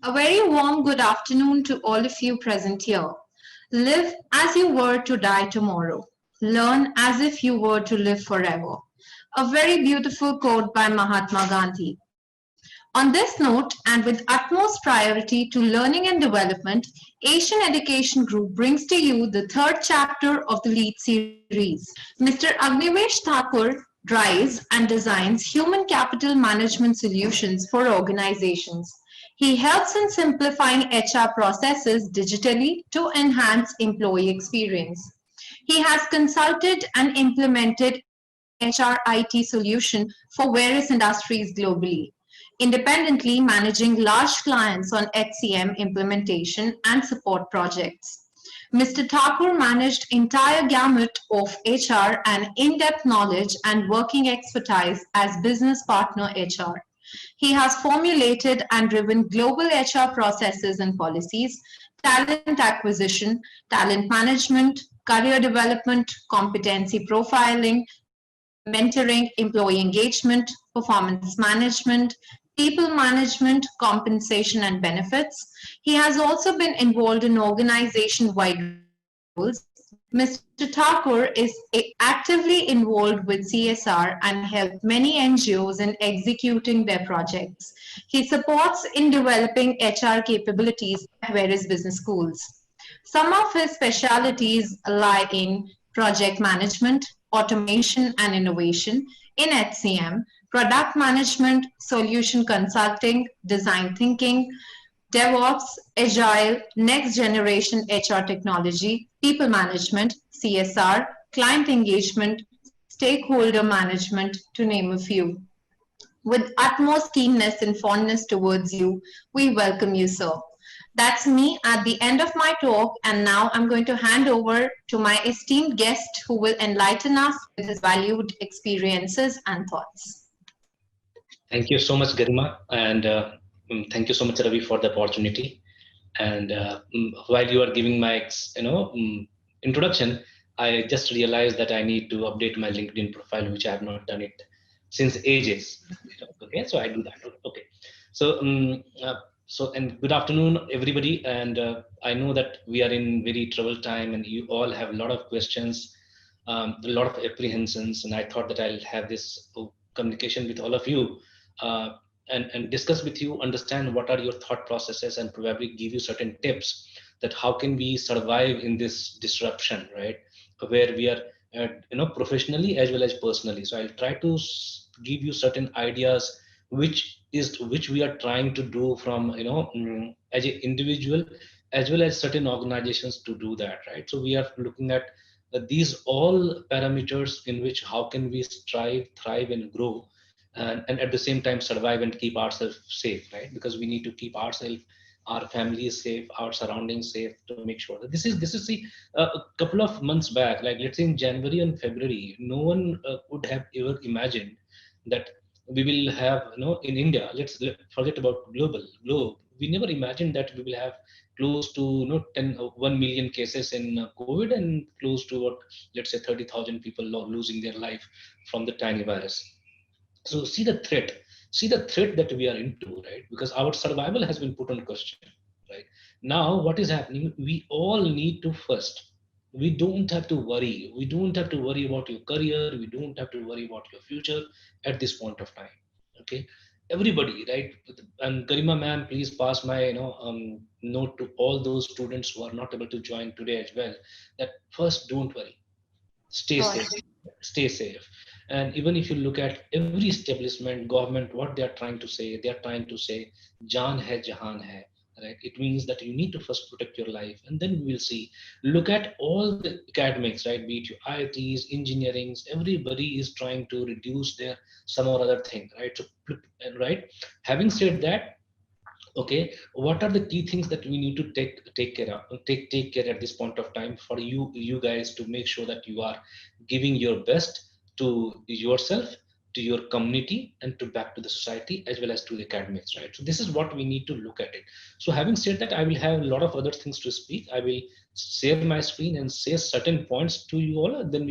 A very warm good afternoon to all of you present here. Live as you were to die tomorrow. Learn as if you were to live forever. A very beautiful quote by Mahatma Gandhi. On this note, and with utmost priority to learning and development, Asian Education Group brings to you the third chapter of the LEAD series. Mr. Agnivesh Thakur drives and designs human capital management solutions for organizations. He helps in simplifying HR processes digitally to enhance employee experience. He has consulted and implemented HRIT solution for various industries globally, independently managing large clients on HCM implementation and support projects. Mr. Thakur managed entire gamut of HR and in-depth knowledge and working expertise as business partner HR. He has formulated and driven global HR processes and policies, talent acquisition, talent management, career development, competency profiling, mentoring, employee engagement, performance management, people management, compensation and benefits. He has also been involved in organization-wide roles. Mr. Thakur is actively involved with CSR and helped many NGOs in executing their projects. He supports in developing HR capabilities at various business schools. Some of his specialities lie in project management, automation and innovation in HCM, product management, solution consulting, design thinking, DevOps, Agile, next generation HR technology, people management, CSR, client engagement, stakeholder management, to name a few. With utmost keenness and fondness towards you, we welcome you, sir. That's me at the end of my talk, and now I'm going to hand over to my esteemed guest who will enlighten us with his valued experiences and thoughts. Thank you so much, Garima, and thank you so much, Ravi, for the opportunity. And while you are giving my, introduction, I just realized that I need to update my LinkedIn profile, which I have not done it since ages. Okay, so I do that. Okay, so and good afternoon, everybody. And I know that we are in very troubled time, and you all have a lot of questions, a lot of apprehensions, and I thought that I'll have this communication with all of you. And discuss with you, understand what are your thought processes, and probably give you certain tips that how can we survive in this disruption, right? Where we are, professionally as well as personally. So I'll try to give you certain ideas, which we are trying to do from, as an individual, as well as certain organizations to do that, right? So we are looking at these all parameters in which how can we strive, thrive, and grow, and at the same time survive and keep ourselves safe, right? Because we need to keep ourselves, our families safe, our surroundings safe, to make sure that this is see, a couple of months back, like let's say in January and February, no one would have ever imagined that we will have, in India, forget about globe, we never imagined that we will have close to 1 million cases in COVID, and close to what, let's say 30,000 people losing their life from the tiny virus. So see the threat that we are into, right? Because our survival has been put on question, right? Now what is happening, we all need to first, we don't have to worry, about your career, we don't have to worry about your future at this point of time. Okay, everybody, right? And Garima ma'am, please pass my note to all those students who are not able to join today as well, that first, don't worry, stay Sure. safe, stay safe. And even if you look at every establishment, government, what they are trying to say, they are trying to say jaan hai jahan hai, right? It means that you need to first protect your life, and then we'll see. Look at all the academics, right? Be it your IITs, engineerings, everybody is trying to reduce their some or other thing, right? So right, having said that, okay, what are the key things that we need to take care of, take care at this point of time, for you guys to make sure that you are giving your best to yourself, to your community, and to back to the society, as well as to the academics, right? So this is what we need to look at it. So having said that, I will have a lot of other things to speak. I will share my screen and say certain points to you all, and then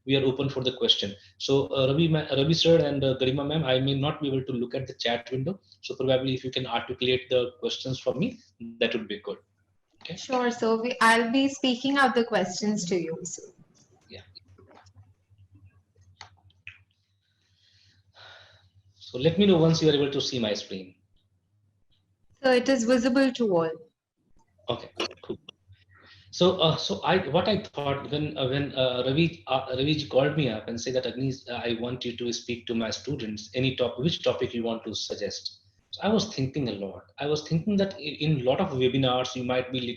we are open for the question. So Ravi sir and Garima ma'am, I may not be able to look at the chat window. So probably if you can articulate the questions for me, that would be good. Okay. Sure. So I'll be speaking out the questions to you. So. Yeah. So let me know once you are able to see my screen. So it is visible to all. Okay, cool. So, what I thought when Ravi called me up and said that Agni, I want you to speak to my students. Any topic, which topic you want to suggest? So I was thinking a lot. I was thinking that in a lot of webinars you might be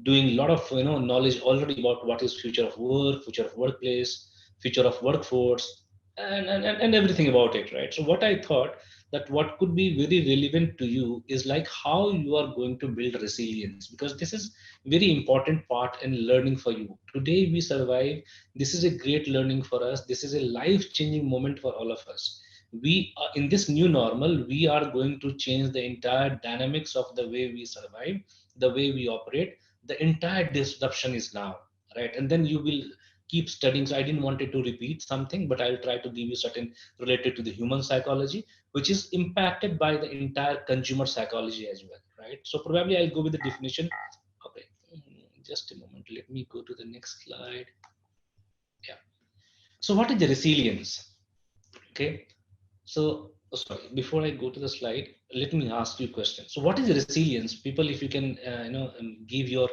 doing a lot of knowledge already about what is future of work, future of workplace, future of workforce, and everything about it, right? So what I thought that what could be very relevant to you is like how you are going to build resilience, because this is very important part in learning for you. Today we survive. This is a great learning for us. This is a life changing moment for all of us. We are in this new normal. We are going to change the entire dynamics of the way we survive, the way we operate. The entire disruption is now, right? And then you will keep studying. So I didn't want it to repeat something, but I'll try to give you certain related to the human psychology, which is impacted by the entire consumer psychology as well, right? So probably I'll go with the definition. Okay, just a moment. Let me go to the next slide. Yeah. So what is the resilience? Okay. So sorry, before I go to the slide, let me ask you a question. So what is the resilience? People, if you can, give your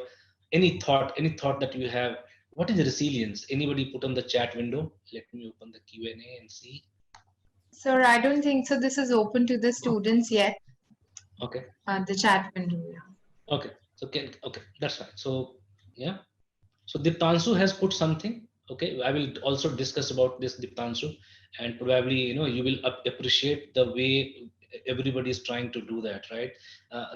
any thought that you have. What is the resilience? Anybody put on the chat window? Let me open the Q&A and see. Sir, I don't think so. This is open to the students yet. Okay. The chat window. Yeah. Okay. So okay, that's fine. So yeah. So Diptansu has put something. Okay, I will also discuss about this, Diptansu, and probably you will appreciate the way everybody is trying to do that, right?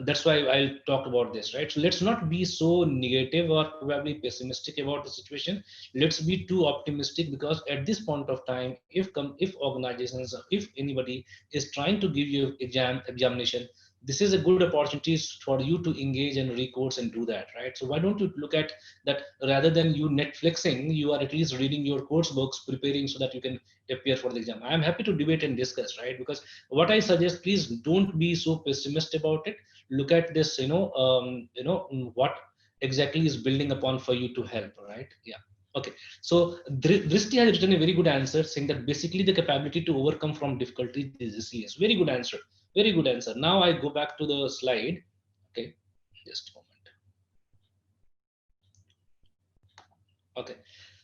That's why I'll talk about this, right? So let's not be so negative or probably pessimistic about the situation. Let's be too optimistic, because at this point of time, if organizations, if anybody is trying to give you examination, this is a good opportunity for you to engage and recourse and do that, right? So why don't you look at that rather than you Netflixing, you are at least reading your course books, preparing so that you can appear for the exam. I'm happy to debate and discuss, right? Because what I suggest, please don't be so pessimistic about it. Look at this, what exactly is building upon for you to help, right? Yeah. Okay. So Dristi has written a very good answer saying that basically the capability to overcome from difficulty is resilience. Very good answer. Very good answer. Now I go back to the slide. Okay. Just a moment. Okay.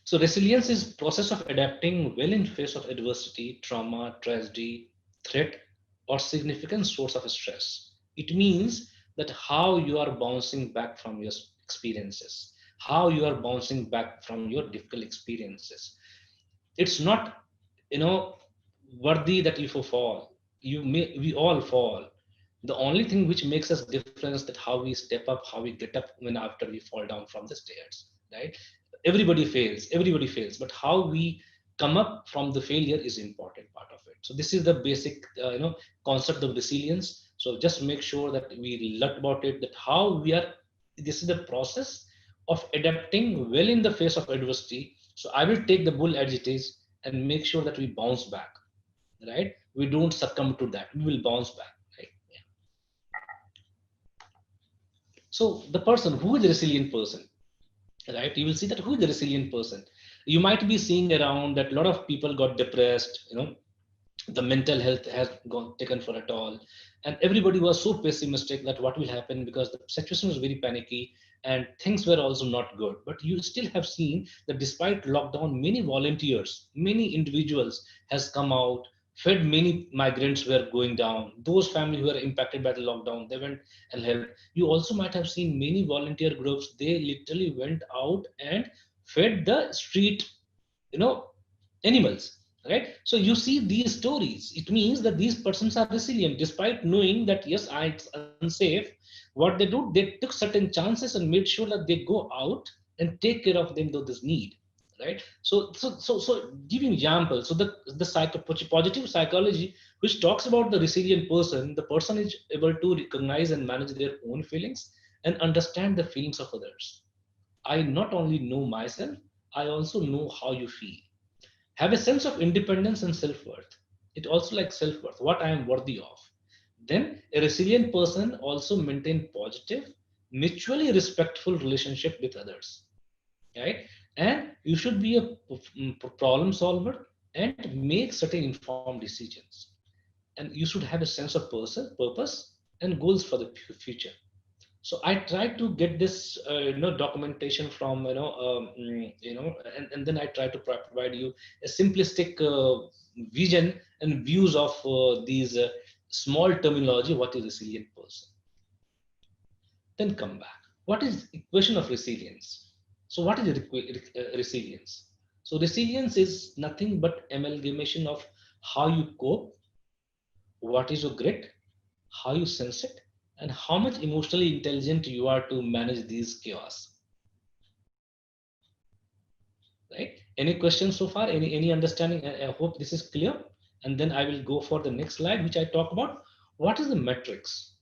So resilience is process of adapting well in face of adversity, trauma, tragedy, threat, or significant source of stress. It means that how you are bouncing back from your experiences, how you are bouncing back from your difficult experiences. It's not, you know, worthy that you fall. We all fall. The only thing which makes us difference that how we step up, how we get up when after we fall down from the stairs, right? Everybody fails, but how we come up from the failure is important part of it. So this is the basic concept of resilience. So just make sure that we learn about it, that how we are, this is the process of adapting well in the face of adversity. So I will take the bull as it is and make sure that we bounce back, right? We don't succumb to that, we will bounce back, right? Yeah. So the person who is a resilient person, right? You will see that who is the resilient person. You might be seeing around that a lot of people got depressed, the mental health has gone taken for a toll, and everybody was so pessimistic that what will happen, because the situation was very panicky and things were also not good. But you still have seen that despite lockdown, many volunteers, many individuals has come out, fed. Many migrants were going down, those families who were impacted by the lockdown, they went and helped. You also might have seen many volunteer groups, they literally went out and fed the street, you know animals, right? So you see these stories, it means that these persons are resilient despite knowing that yes, it's unsafe. What they do, they took certain chances and made sure that they go out and take care of them though there's need, right? So giving examples. So the positive psychology, which talks about the resilient person, the person is able to recognize and manage their own feelings and understand the feelings of others. I not only know myself, I also know how you feel. Have a sense of independence and self-worth. It also like self-worth, what I am worthy of. Then a resilient person also maintain positive, mutually respectful relationship with others, right? And you should be a problem solver and make certain informed decisions. And you should have a sense of purpose and goals for the future. So I try to get this documentation from and then I try to provide you a simplistic vision and views of these small terminology, what is resilient person. Then come back, what is equation of resilience? So what is resilience? So resilience is nothing but amalgamation of how you cope, what is your grit, how you sense it, and how much emotionally intelligent you are to manage these chaos. Right? Any questions so far? Any understanding? I hope this is clear. And then I will go for the next slide, which I talk about. What is the metrics?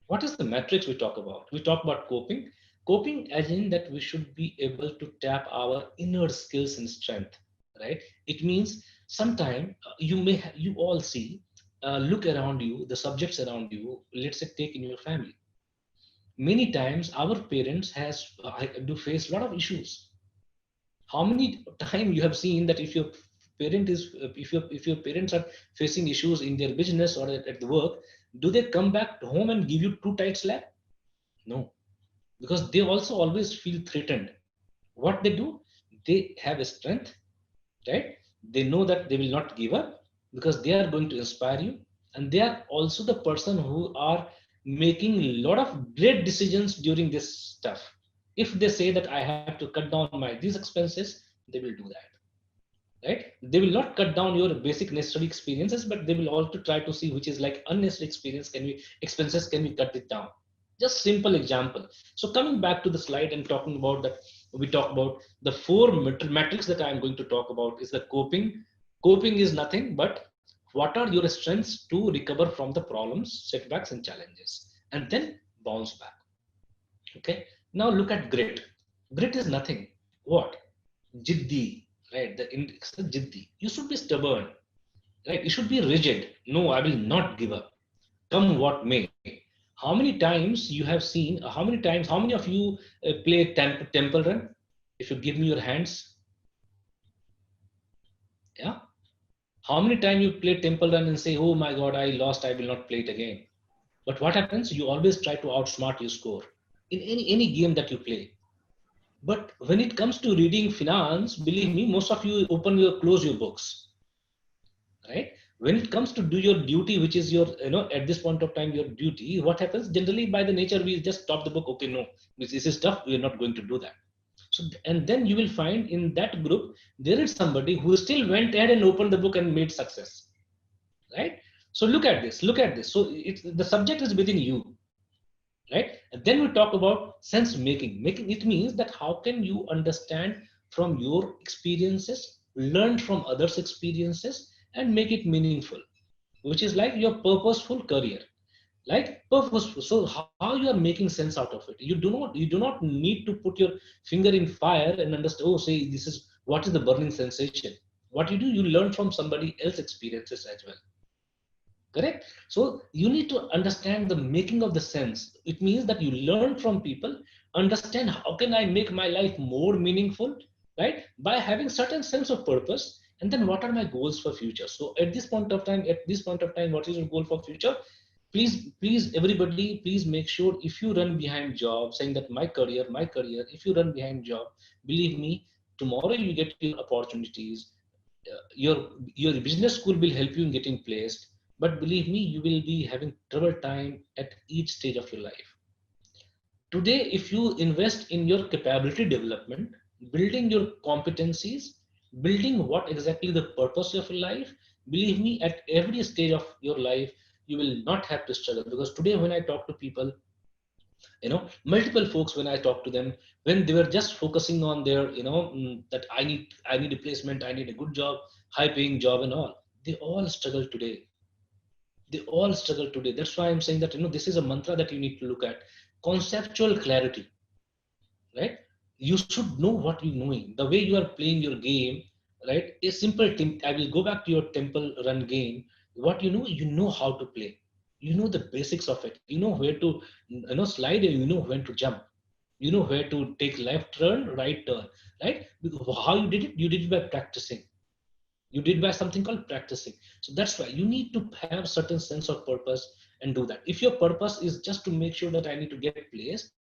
What is the metrics we talk about? We talk about coping. Coping as in that we should be able to tap our inner skills and strength, right? It means sometime you all see, look around you, the subjects around you, let's say take in your family. Many times our parents do face a lot of issues. How many times you have seen that if your if your parents are facing issues in their business or at the work, do they come back home and give you too tight slap? No, because they also always feel threatened. What they do, they have a strength, right? They know that they will not give up because they are going to inspire you, and they are also the person who are making a lot of great decisions during this stuff. If they say that I have to cut down my these expenses, they will do that, right? They will not cut down your basic necessary experiences, but they will also try to see which is like unnecessary experience, can we expenses, can we cut it down? Just simple example. So coming back to the slide and talking about that, we talk about the four metrics that I am going to talk about is the coping. Coping is nothing but what are your strengths to recover from the problems, setbacks and challenges, and then bounce back. Okay, now look at grit. Grit is nothing, what? Jiddi, right? The index is jiddi. You should be stubborn, right? You should be rigid. No, I will not give up, come what may. How many times you have seen, how many of you play temple run? If you give me your hands, yeah. How many times you play temple run and say, oh my God, I lost, I will not play it again. But what happens? You always try to outsmart your score in any game that you play. But when it comes to reading finance, believe me, most of you close your books, right? When it comes to do your duty, which is your, at this point of time, your duty, what happens? Generally, by the nature, we just stop the book. Okay, no, this is tough. We are not going to do that. So, and then you will find in that group, there is somebody who still went ahead and opened the book and made success, right? So look at this, So the subject is within you, right? And then we talk about sense making. It means that how can you understand from your experiences, learn from others' experiences, and make it meaningful, which is like your purposeful career, like purposeful. So how you are making sense out of it? You do not need to put your finger in fire and understand. Oh, say this is what is the burning sensation. What you do, you learn from somebody else's experiences as well. Correct. So you need to understand the making of the sense. It means that you learn from people, understand how can I make my life more meaningful, right? By having certain sense of purpose. And then what are my goals for future? So at this point of time, what is your goal for future? Please, everybody, please make sure if you run behind job, saying that my career, if you run behind job, believe me, tomorrow you get your opportunities. Your business school will help you in getting placed, but believe me, you will be having trouble time at each stage of your life. Today, if you invest in your capability development, building your competencies, building what exactly the purpose of your life, believe me, at every stage of your life, you will not have to struggle. Because today when I talk to people, Multiple folks, when I talk to them, when they were just focusing on their, that I need a placement, I need a good job, high paying job and all, they all struggle today. They all struggle today. That's why I'm saying that, this is a mantra that you need to look at. Conceptual clarity, right? You should know what you're knowing. The way you are playing your game, right? A simple I will go back to your temple run game. What you know how to play. You know the basics of it. You know where to, slide, and you know when to jump. You know where to take left turn, right turn, right? How you did it? You did it by practicing. You did by something called practicing. So that's why you need to have certain sense of purpose and do that. If your purpose is just to make sure that I need to get placed,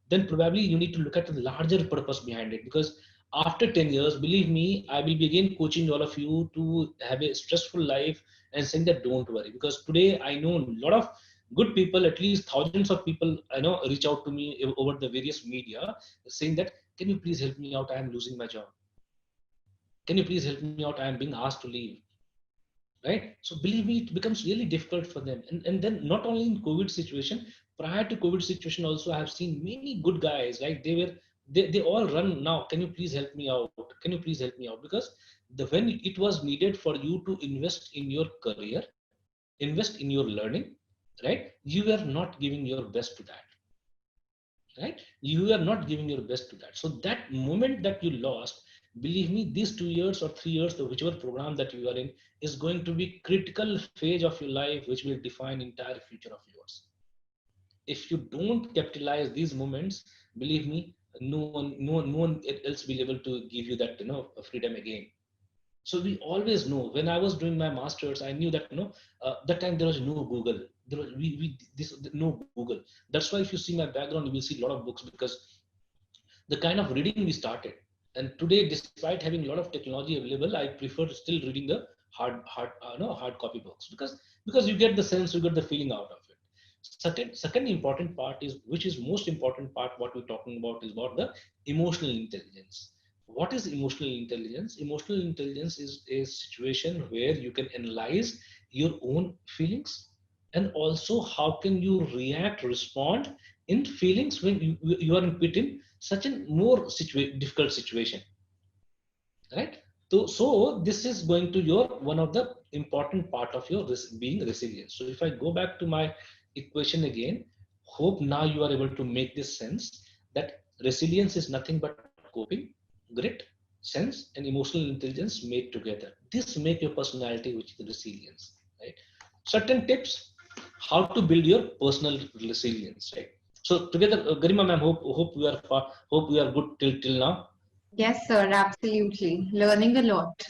then probably you need to look at the larger purpose behind it. Because after 10 years, believe me, I will be again coaching all of you to have a stressful life and saying that don't worry. Because today I know a lot of good people, at least thousands of people, reach out to me over the various media saying that, can you please help me out? I am losing my job. Can you please help me out? I am being asked to leave. Right? So believe me, it becomes really difficult for them. And then not only in COVID situation, prior to COVID situation also, I have seen many good guys, right? They all run now. Can you please help me out? Can you please help me out? Because when it was needed for you to invest in your career, invest in your learning, right? You were not giving your best to that. Right? You are not giving your best to that. So that moment that you lost, believe me, these 2 years or 3 years, whichever program that you are in, is going to be critical phase of your life, which will define entire future of yours. If you don't capitalize these moments, believe me, no one else will able to give you that, freedom again. So we always know. When I was doing my masters, I knew that that time there was no Google. There was no Google. That's why if you see my background, you will see a lot of books, because the kind of reading we started. And today, despite having a lot of technology available, I prefer still reading the hard copy books, because you get the sense, you get the feeling out of it. Second important part is, which is most important part, what we're talking about is about the emotional intelligence. What is emotional intelligence? Emotional intelligence is a situation where you can analyze your own feelings, and also how can you react, respond in feelings when you are put in such a more difficult situation, right? So this is going to your one of the important part of your being resilient. So if I go back to my equation again, hope now you are able to make this sense that resilience is nothing but coping, grit, sense, and emotional intelligence made together. This make your personality, which is resilience, right? Certain tips how to build your personal resilience, right? So together, Garima ma'am, hope we are good till now. Yes, sir, absolutely. Learning a lot.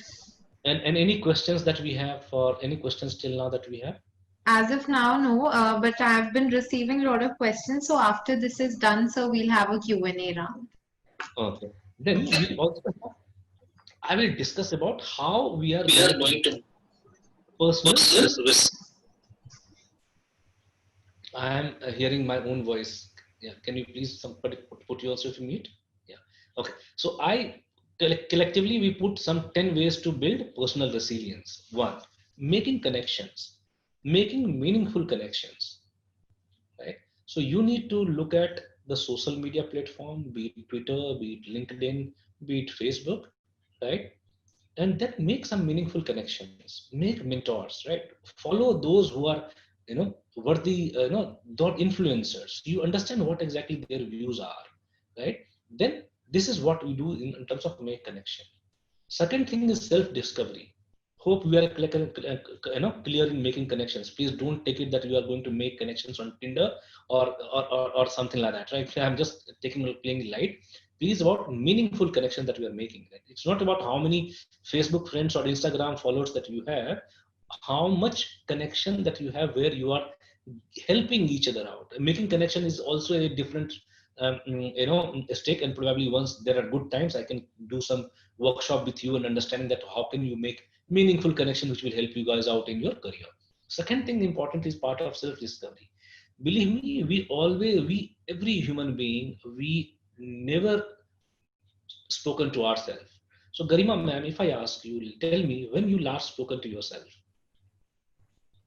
And any questions that we have, for any questions till now that we have? As of now, no, but I've been receiving a lot of questions. So after this is done, so we'll have a Q&A round. Okay. Then we also I will discuss about how we are going to personal. I am hearing my own voice. Yeah. Can you please somebody put yourself in mute? Yeah. Okay. So collectively we put some 10 ways to build personal resilience. One, making connections, making meaningful connections. Right. So you need to look at the social media platform, be it Twitter, be it LinkedIn, be it Facebook, right? And that make some meaningful connections, make mentors, right? Follow those who are, worthy, thought influencers. You understand what exactly their views are, right? Then this is what we do in terms of make connection. Second thing is self-discovery. Hope we are clear in making connections. Please don't take it that you are going to make connections on Tinder or something like that, right? I'm just playing light. Please about meaningful connections that we are making. Right? It's not about how many Facebook friends or Instagram followers that you have, how much connection that you have where you are helping each other out. Making connection is also a different stake, and probably once there are good times, I can do some workshop with you and understanding that how can you make meaningful connection which will help you guys out in your career. Second thing important is part of self-discovery. Believe me, every human being, we never spoken to ourselves. So Garima ma'am, if I ask you, tell me when you last spoken to yourself,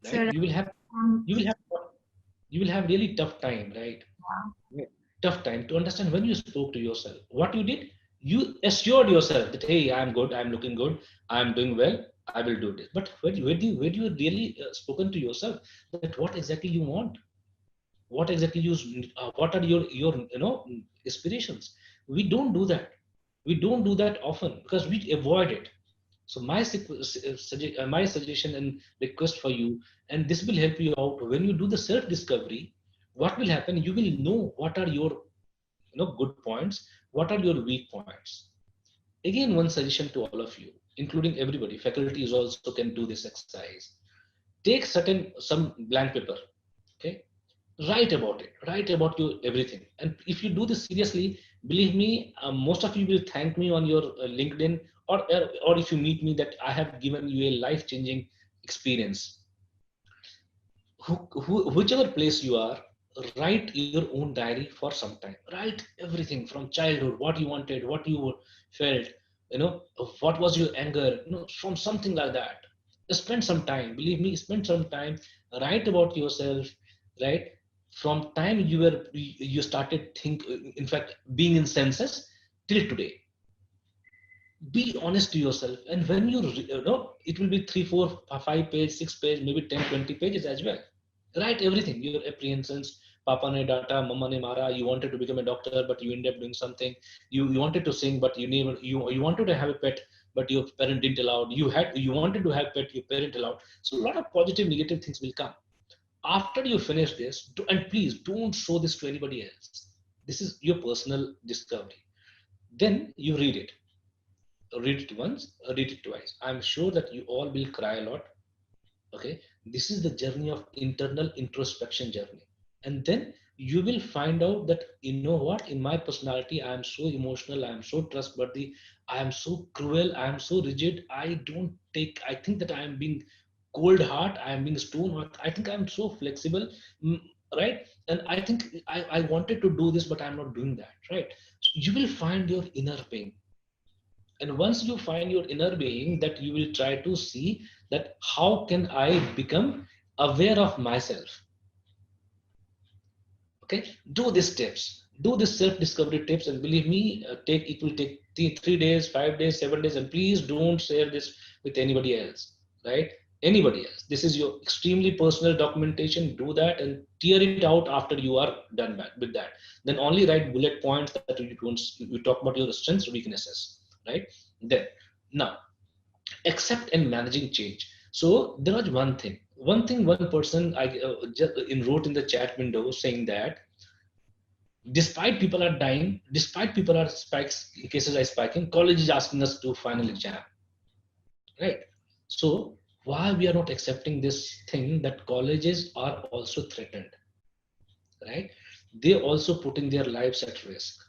right? Sir, You will have you will have really tough time, right? Yeah. Tough time to understand when you spoke to yourself. What you did, you assured yourself that, hey, I'm good, I'm looking good, I'm doing well, I will do this. But where do you really spoken to yourself that what exactly you want? What exactly what are your aspirations? We don't do that. We don't do that often because we avoid it. So my suggestion and request for you, and this will help you out when you do the self discovery. What will happen? You will know what are your good points, what are your weak points. Again, one suggestion to all of you, including everybody, faculties also can do this exercise. Take some blank paper, okay, write about your everything. And if you do this seriously, believe me, most of you will thank me on your LinkedIn, or if you meet me, that I have given you a life changing experience. Whichever place you are, write your own diary for some time. Write everything from childhood, what you wanted, what you felt, what was your anger, from something like that. Spend some time, believe me, spend some time, write about yourself, right? From time you started in fact, being in senses till today. Be honest to yourself, and when it will be 3 4 5 page 6 page, maybe 10 20 pages as well. Write everything, your apprehensions. Papa ne data, mama ne mara. You wanted to become a doctor, but you ended up doing something. You wanted to sing, but you wanted to have a pet, but your parent didn't allow. You wanted to have pet, your parent allowed. So a lot of positive negative things will come after you finish this. And please don't show this to anybody else. This is your personal discovery. Then you read it once, read it twice. I'm sure that you all will cry a lot. Okay, this is the journey of internal introspection journey. And then you will find out that, you know what, in my personality I am so emotional, I am so trustworthy, I am so cruel, I am so rigid, I think that I am being cold heart, I am being stone heart, I think I am so flexible. mm, right? And I think I wanted to do this, but I'm not doing that, right? So you will find your inner being. And once you find your inner being, that you will try to see that how can I become aware of myself. Okay, do these tips, do this self discovery tips, and believe me, take it will take 3 days, 5 days, 7 days, and please don't share this with anybody else, right? Anybody else. This is your extremely personal documentation. Do that and tear it out after you are done with that. Then only write bullet points that you talk about your strengths, weaknesses, right? Then now, accept and managing change. So there was one person I just wrote in the chat window saying that despite people are dying, despite people are spikes, cases are spiking, college is asking us to final exam, right? So why we are not accepting this thing that colleges are also threatened, right? They also putting their lives at risk,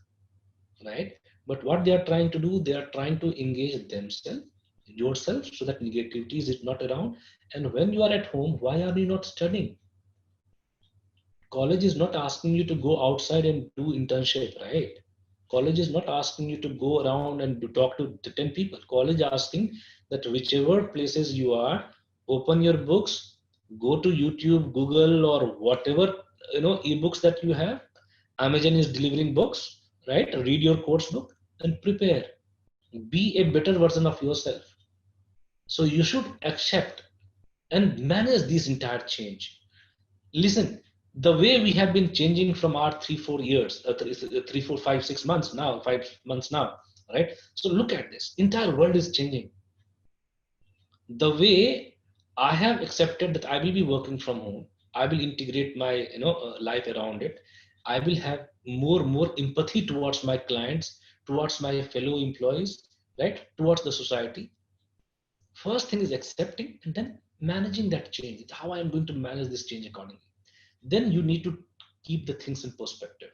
right? But what they are trying to do, they are trying to engage themselves, yourself, so that negativity is not around. And when you are at home, why are you not studying? College is not asking you to go outside and do internship, right? College is not asking you to go around and to talk to 10 people. College asking that whichever places you are, open your books, go to YouTube, Google, or whatever ebooks that you have. Amazon is delivering books, right? Read your course book and prepare. Be a better version of yourself. So you should accept and manage this entire change. Listen, the way we have been changing from our 3 4 years, 3 4 5 6 months now, 5 months now, right? So look at this. Entire world is changing. The way I have accepted that I will be working from home, I will integrate my life around it. I will have more empathy towards my clients, towards my fellow employees, right? Towards the society. First thing is accepting, and then managing that change. How I am going to manage this change accordingly. Then you need to keep the things in perspective,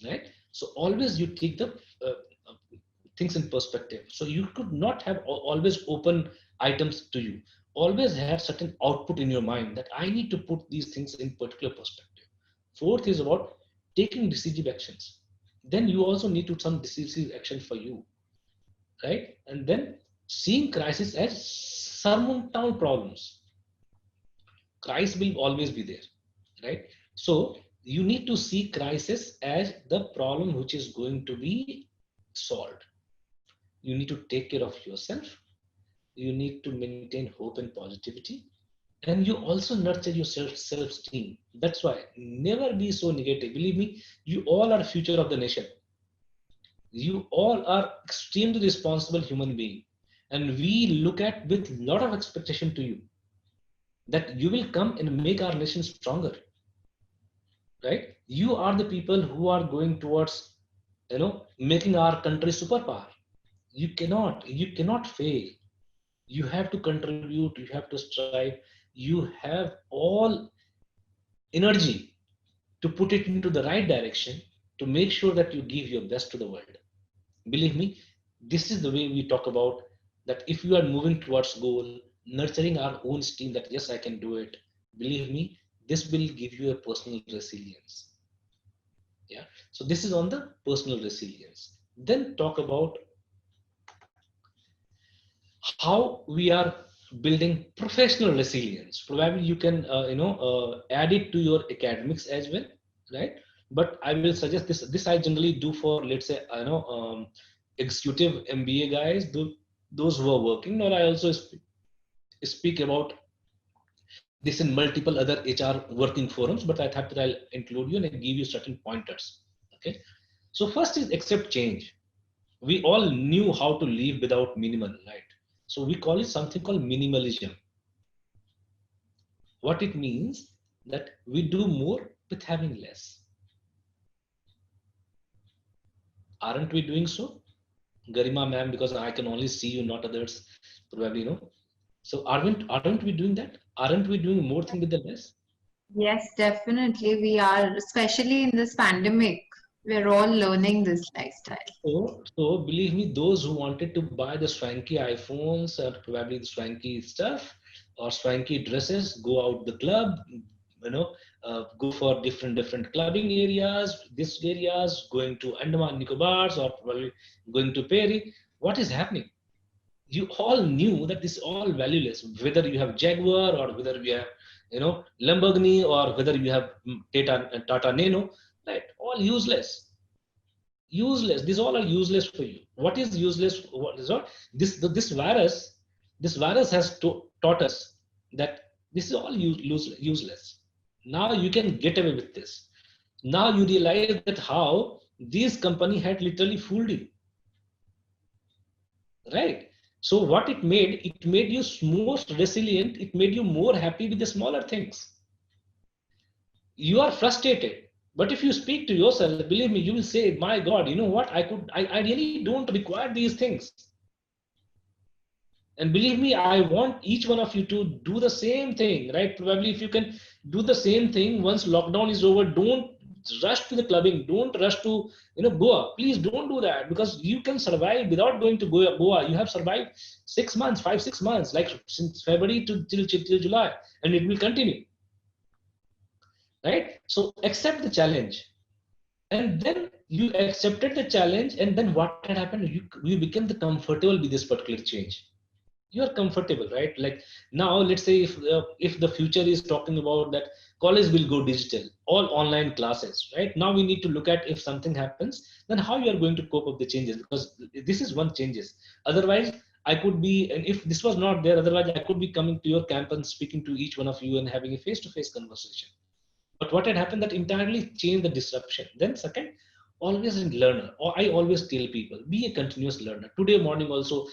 right? So always you take the uh, uh, things in perspective. So you could not have always open items to you. Always have certain output in your mind that I need to put these things in particular perspective. Fourth is about taking decisive actions. Then you also need to some decisive action for you, right? And then seeing crisis as surmountable problems. Crisis will always be there. right? So you need to see crisis as the problem which is going to be solved. You need to take care of yourself. You need to maintain hope and positivity, and you also nurture your self-esteem. That's why never be so negative. Believe me, you all are future of the nation. You all are extremely responsible human being, and we look at with lot of expectation to you that you will come and make our nation stronger, right? You are the people who are going towards, making our country superpower. You cannot fail. You have to contribute, you have to strive, you have all energy to put it into the right direction, to make sure that you give your best to the world. Believe me, this is the way we talk about that. If you are moving towards goal, nurturing our own steam, that yes, I can do it, believe me, this will give you a personal resilience. Yeah. So this is on the personal resilience. Then talk about how we are building professional resilience. Probably you can add it to your academics as well, right? But I will suggest this I generally do for, let's say, executive MBA guys, those who are working. Or I also speak about this in multiple other HR working forums, but I thought that I'll include you and give you certain pointers. Okay. So first is accept change. We all knew how to live without minimal, right? So we call it something called minimalism. What it means that we do more with having less. Aren't we doing so? Garima ma'am, because I can only see you, not others, probably, So aren't we doing that? Aren't we doing more thing with the less? Yes, definitely. We are, especially in this pandemic, we're all learning this lifestyle. So believe me, those who wanted to buy the swanky iPhones or probably the swanky stuff or swanky dresses, go out the club, go for different clubbing areas, this areas, going to Andaman Nicobars or probably going to Perry. What is happening? You all knew that this is all valueless, whether you have Jaguar or whether you have, Lamborghini, or whether you have Tata Nano, right? All useless. Useless. These all are useless for you. What is useless? What is not? This virus has taught us that this is all useless. Now you can get away with this. Now you realize that how this company had literally fooled you, right? So what it made you more resilient. It made you more happy with the smaller things. You are frustrated, but if you speak to yourself, believe me, you will say, my God, you know what, I really don't require these things. And believe me, I want each one of you to do the same thing, right? Probably if you can do the same thing once lockdown is over, don't rush to the clubbing, don't rush to Goa. Please don't do that, because you can survive without going to Goa. You have survived 6 months, 5 6 months, like since February to till July, and it will continue, right? So accept the challenge. And then you accepted the challenge, and then what had happened? You became the comfortable with this particular change. You are comfortable, right? Like now, let's say if the future is talking about that college will go digital, all online classes, right? Now we need to look at, if something happens, then how you are going to cope up the changes, because this is one changes. Otherwise, I could be, and if this was not there, otherwise I could be coming to your camp and speaking to each one of you and having a face-to-face conversation. But what had happened, that entirely changed the disruption. Then second, always a learner. Or I always tell people, be a continuous learner. Today morning also,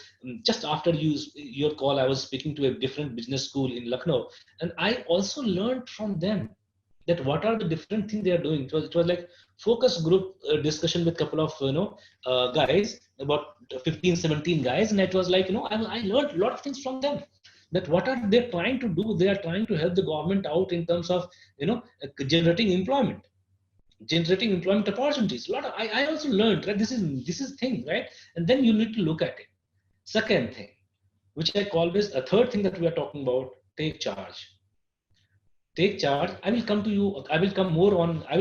just after your call, I was speaking to a different business school in Lucknow, and I also learned from them that what are the different things they are doing. It was like focus group discussion with couple of guys, about 15 17 guys, and it was like, I learned a lot of things from them. That what are they trying to do? They are trying to help the government out in terms of generating employment opportunities. A lot of, I also learned, right? This is thing, right? And then you need to look at it. Second thing, which I call this a third thing that we are talking about, take charge. Take charge. I will come to you. I will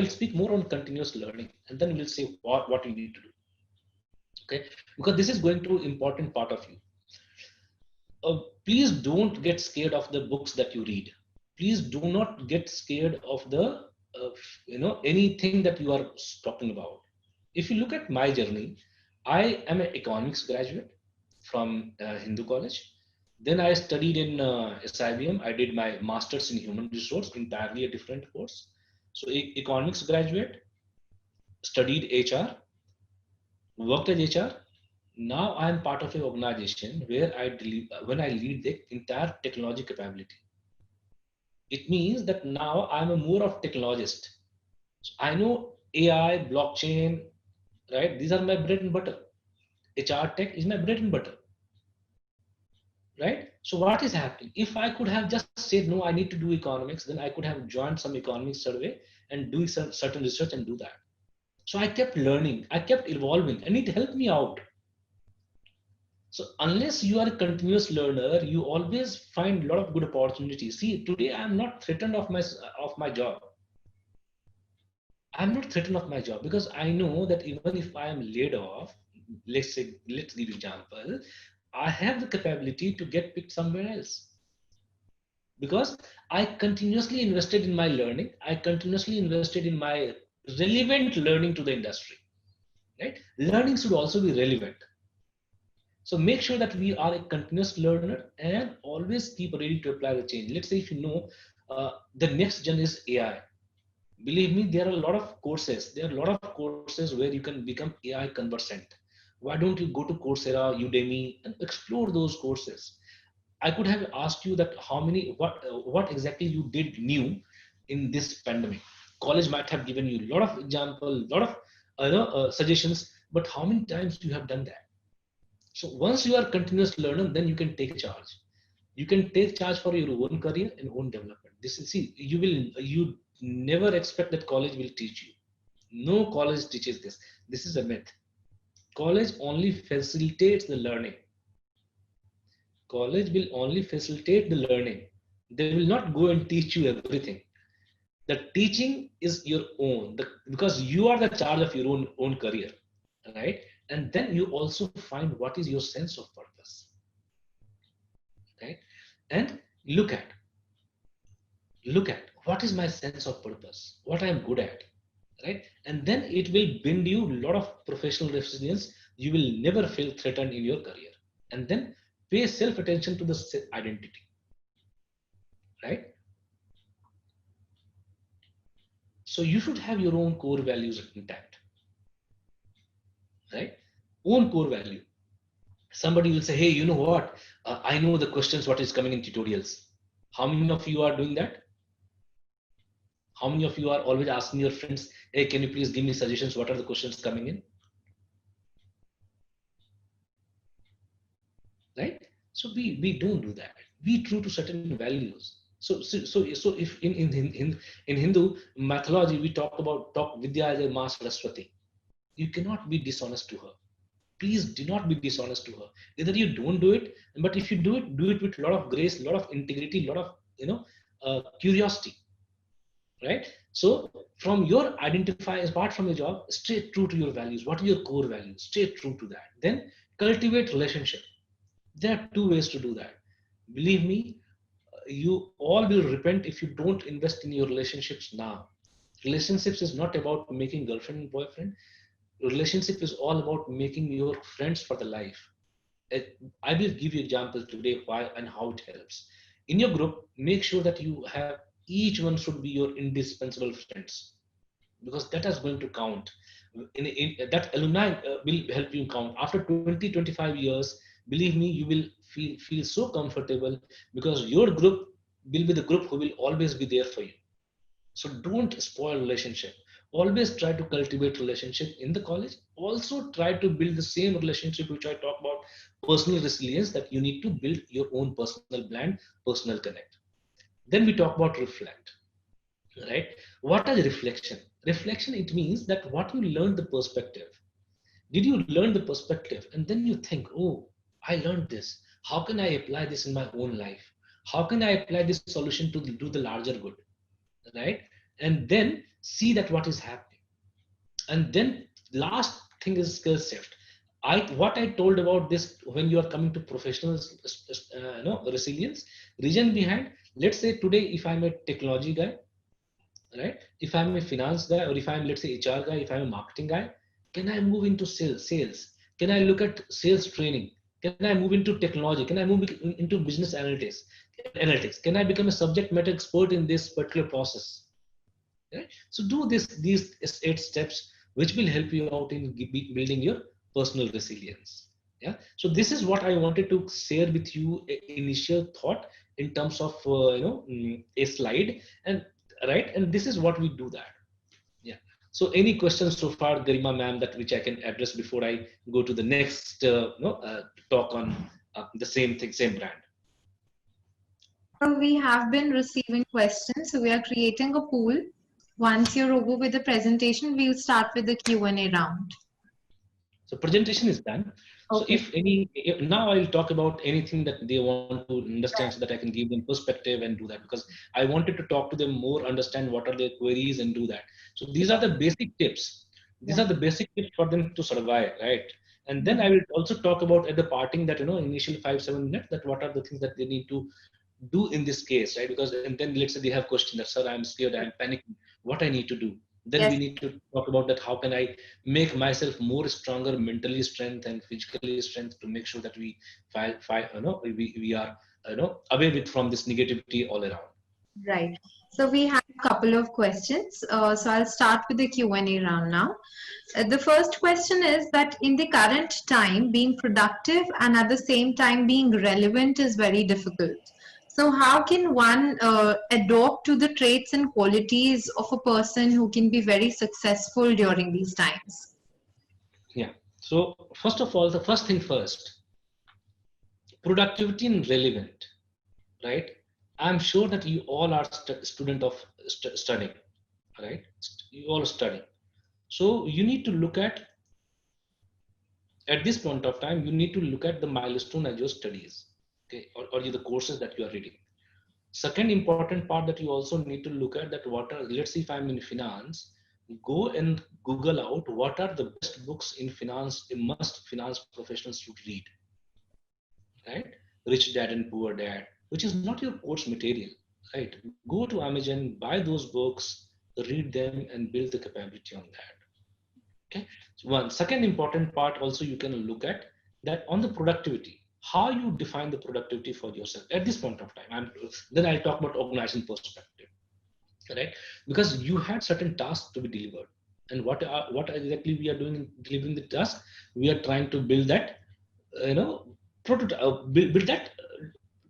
speak more on continuous learning, and then we'll say what you need to do. Okay, because this is going to important part of you. Please don't get scared of the books that you read. Please do not get scared of the anything that you are talking about. If you look at my journey, I am an economics graduate from Hindu College. Then I studied in SIBM. I did my master's in human resource, entirely a different course. So economics graduate, studied HR, worked as HR. Now I am part of an organization where when I lead the entire technology capability. It means that now I'm a more of technologist. So I know AI, blockchain, right? These are my bread and butter. HR tech is my bread and butter, right? So what is happening? If I could have just said, no, I need to do economics, then I could have joined some economics survey and do some certain research and do that. So I kept learning, I kept evolving, and it helped me out. So unless you are a continuous learner, you always find a lot of good opportunities. See, today I am not threatened of my job. I'm not threatened of my job because I know that even if I am laid off, let's give example, I have the capability to get picked somewhere else because I continuously invested in my learning. I continuously invested in my relevant learning to the industry, right? Learning should also be relevant. So make sure that we are a continuous learner and always keep ready to apply the change. Let's say if you know the next gen is AI. Believe me, there are a lot of courses. There are a lot of courses where you can become AI conversant. Why don't you go to Coursera, Udemy, and explore those courses? I could have asked you that what exactly you did new in this pandemic. College might have given you a lot of example, lot of suggestions, but how many times you have done that? So once you are continuous learner, then you can take charge. You can take charge for your own career and own development. This is, see, you never expect that college will teach you. No college teaches this. This is a myth. College only facilitates the learning. College will only facilitate the learning. They will not go and teach you everything. The teaching is your own, because you are the charge of your own career, right? And then you also find what is your sense of purpose, right? And look at what is my sense of purpose, what I am good at, right? And then it will build you a lot of professional resilience. You will never feel threatened in your career. And then pay self attention to the identity, right? So you should have your own core values intact, right? Own core value. Somebody will say, hey, you know what? I know the questions what is coming in tutorials. How many of you are doing that? How many of you are always asking your friends, hey, can you please give me suggestions? What are the questions coming in? Right? So we don't do that. Be true to certain values. So if in Hindu mythology we talk Vidya as a Ma Saraswati, you cannot be dishonest to her. Please do not be dishonest to her. Either you don't do it, but if you do it with a lot of grace, a lot of integrity, a lot of curiosity, right? So from your identify, apart from your job, stay true to your values. What are your core values? Stay true to that. Then cultivate relationship. There are two ways to do that. Believe me, you all will repent if you don't invest in your relationships now. Relationships is not about making girlfriend and boyfriend. Relationship is all about making your friends for the life. I will give you example today why and how it helps. In your group, make sure that you have each one should be your indispensable friends, because that is going to count. That alumni will help you count. After 20, 25 years, believe me, you will feel so comfortable because your group will be the group who will always be there for you. So don't spoil relationship. Always try to cultivate relationship in the college. Also try to build the same relationship which I talk about, personal resilience, that you need to build your own personal brand, personal connect. Then we talk about reflect, right? What is reflection? Reflection, it means that what you learned the perspective. Did you learn the perspective? And then you think, oh, I learned this. How can I apply this in my own life? How can I apply this solution to do the larger good? Right? And then see that what is happening. And then last thing is skill shift. what I told about this, when you are coming to professional resilience, reason behind, let's say today, if I'm a technology guy, right? If I'm a finance guy, or if I'm, let's say, HR guy, if I'm a marketing guy, can I move into sales? Can I look at sales training? Can I move into technology? Can I move into business analytics? Can I become a subject matter expert in this particular process? Right? So do these 8 steps, which will help you out in building your personal resilience. Yeah. So this is what I wanted to share with you, initial thought in terms of a slide, and right, and this is what we do that. Yeah. So any questions so far, Garima ma'am, that which I can address before I go to the next talk on the same thing, same brand? So we have been receiving questions, so we are creating a pool. Once you're over with the presentation, we'll start with the Q&A round. So presentation is done. Okay. So now I'll talk about anything that they want to understand, so that I can give them perspective and do that, because I wanted to talk to them more, understand what are their queries and do that. So these are the basic tips. These are the basic tips for them to survive, right? And then I will also talk about at the parting that, initial 5-7 minutes, that what are the things that they need to do in this case, right? Because, and then let's say they have questions that, sir, I'm scared, I'm panicking, what I need to do. Then we need to talk about that, how can I make myself more stronger, mentally strength and physically strength, to make sure that we we are away with from this negativity all around. Right. So we have a couple of questions. So I'll start with the Q&A round now. The first question is that in the current time, being productive and at the same time being relevant is very difficult. So how can one adopt to the traits and qualities of a person who can be very successful during these times? Yeah. So first of all, the first thing first, productivity and relevant, right? I'm sure that you all are student of studying, right? You all study. So you need to look at this point of time, you need to look at the milestone as your studies, okay, or the courses that you are reading. Second important part that you also need to look at, that what are, let's say if I'm in finance, go and Google out what are the best books in finance, must finance professionals should read, right? Rich Dad and Poor Dad, which is not your course material, right? Go to Amazon, buy those books, read them, and build the capability on that. Okay. So one second important part also you can look at that on the productivity, how you define the productivity for yourself at this point of time. Then I'll talk about organization perspective, right? Because you had certain tasks to be delivered, and what exactly we are doing in delivering the task, we are trying to build that, build that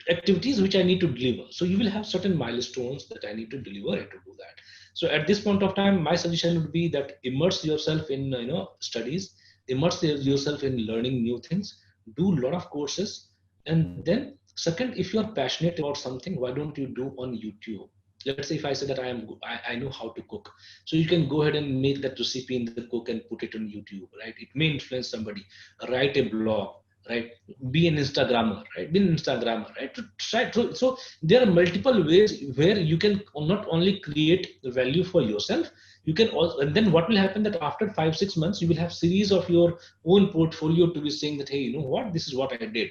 activities which I need to deliver. So you will have certain milestones that I need to deliver and to do that. So at this point of time, my suggestion would be that immerse yourself in studies, immerse yourself in learning new things, do a lot of courses, and then second, if you are passionate about something, why don't you do on YouTube? Let's say if I say that I know how to cook, so you can go ahead and make that recipe in the cook and put it on YouTube, right? It may influence somebody. Write a blog, right? Be an Instagrammer, right? Be an Instagrammer, right? To try to, so there are multiple ways where you can not only create value for yourself, you can also, and then what will happen that after 5-6 months, you will have series of your own portfolio to be saying that, hey, you know what, this is what I did.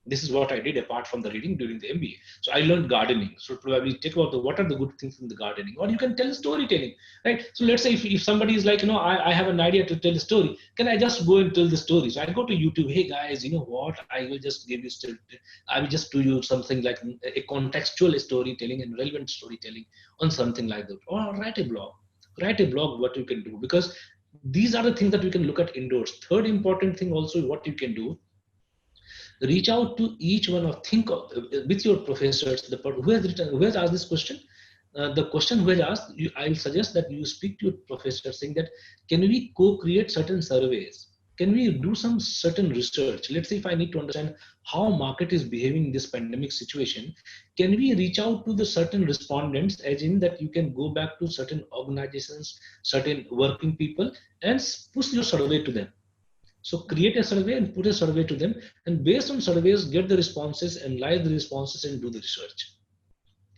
This is what I did apart from the reading during the MBA. So I learned gardening. So probably take about what are the good things in the gardening, or you can tell storytelling, right? So let's say if somebody is like, I have an idea to tell a story. Can I just go and tell the story? So I go to YouTube. Hey guys, you know what? I will just give you I will just do you something like a contextual storytelling and relevant storytelling on something like that. Or write a blog. Write a blog. What you can do, because these are the things that we can look at indoors. Third important thing also, what you can do, reach out to each one, or think of, with your professors, who has asked this question. The question who has asked, I'll suggest that you speak to your professor saying that, can we co-create certain surveys? Can we do some certain research? Let's say if I need to understand how market is behaving in this pandemic situation, can we reach out to the certain respondents, as in that you can go back to certain organizations, certain working people, and push your survey to them. So create a survey and put a survey to them, and based on surveys, get the responses, analyze the responses, and do the research.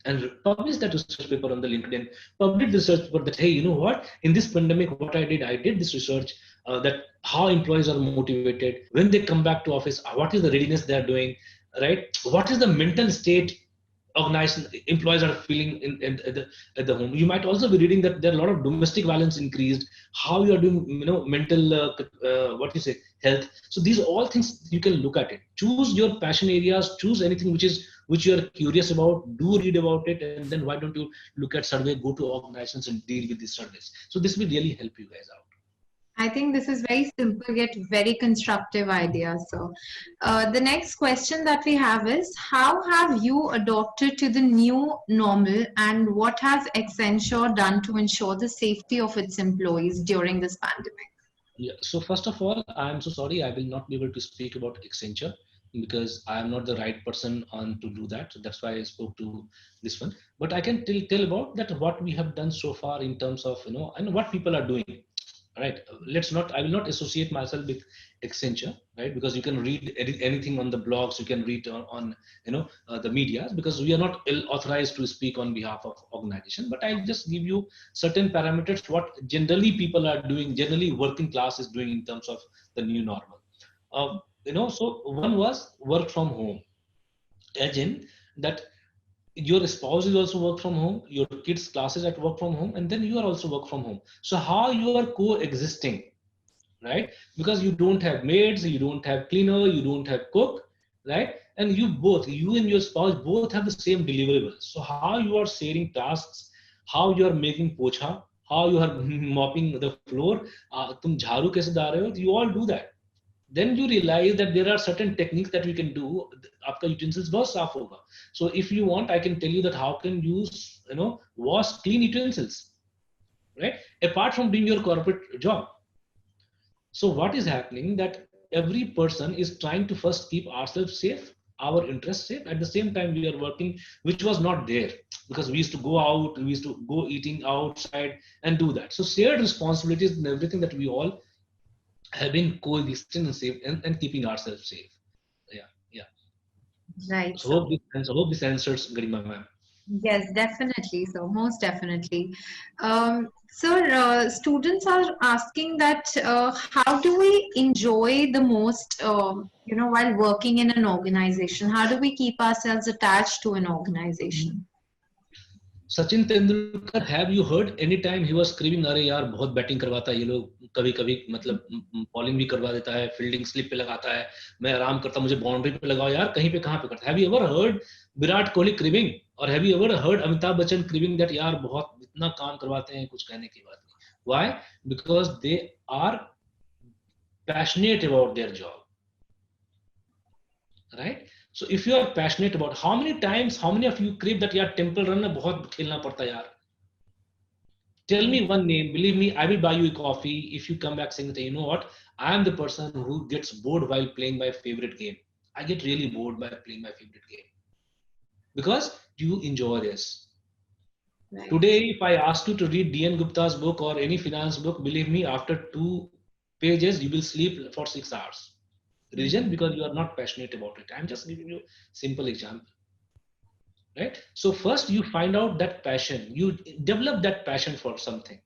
And publish that research paper on the LinkedIn. Publish the research paper that, hey, you know what? In this pandemic, what I did this research. that how employees are motivated when they come back to office, what is the readiness they are doing, right? What is the mental state organization employees are feeling at the home. You might also be reading that there are a lot of domestic violence increased, how you are doing, mental what you say, health. So these are all things you can look at it. Choose your passion areas, choose anything which you are curious about, do read about it, and then why don't you look at survey, go to organizations and deal with these surveys. So this will really help you guys out. I think this is very simple yet very constructive idea. So, the next question that we have is, how have you adopted to the new normal, and what has Accenture done to ensure the safety of its employees during this pandemic? Yeah. So first of all, I'm so sorry, I will not be able to speak about Accenture because I am not the right person on to do that. So that's why I spoke to this one. But I can tell about that what we have done so far in terms of, and what people are doing. Right. Let's not. I will not associate myself with Accenture, right? Because you can read anything on the blogs, you can read on the media, because we are not authorized to speak on behalf of organization. But I'll just give you certain parameters what generally people are doing, generally working class is doing in terms of the new normal. So one was work from home, as in that your spouse is also work from home, your kids classes at work from home, and then you are also work from home. So how you are coexisting, right? Because you don't have maids, you don't have cleaner, you don't have cook, right? And you and your spouse both have the same deliverables. So how you are sharing tasks, how you are making pocha, how you are mopping the floor, tum jharu kaise da rahe ho, you all do that. Then you realize that there are certain techniques that we can do. Aapka utensils bahut saaf hoga. So if you want, I can tell you that how can you wash clean utensils, right? Apart from doing your corporate job. So what is happening that every person is trying to first keep ourselves safe, our interests safe. At the same time, we are working, which was not there because we used to go out, we used to go eating outside and do that. So shared responsibilities and everything that we all have been coexisting and safe and keeping ourselves safe. Yeah, yeah. Right. So So, hope this answers, Garima ma'am. yes, definitely. So, most definitely. Sir, students are asking that how do we enjoy the most, while working in an organization? How do we keep ourselves attached to an organization? Sachin Tendulkar, have you heard any time he was screaming, अरे यार बहुत batting करवाता है ये लोग, कभी कभी मतलब बॉलिंग भी करवा देता है, फील्डिंग स्लिप पे लगाता है, मैं आराम करता हूं, मुझे बाउंड्री पे लगाओ यार, कहीं पे कहां पे करता है? Have you ever heard Virat Kohli craving, और have you ever heard Amitabh Bachchan craving that यार बहुत इतना काम करवाते हैं, कुछ कहने की बात नहीं? Why? Because they are passionate about their job, right? So if you are passionate about, how many of you crave that यार टेम्पल रन में बहुत खेलना पड़ता है यार? Tell me one name. Believe me, I will buy you a coffee if you come back saying that, you know what, I am the person who gets bored while playing my favorite game. I get really bored by playing my favorite game because you enjoy this. Right. Today, if I ask you to read DN Gupta's book or any finance book, believe me, after 2 pages, you will sleep for 6 hours. Reason? Because you are not passionate about it. I'm just giving you a simple example. Right? So first you find out that passion, you develop that passion for something,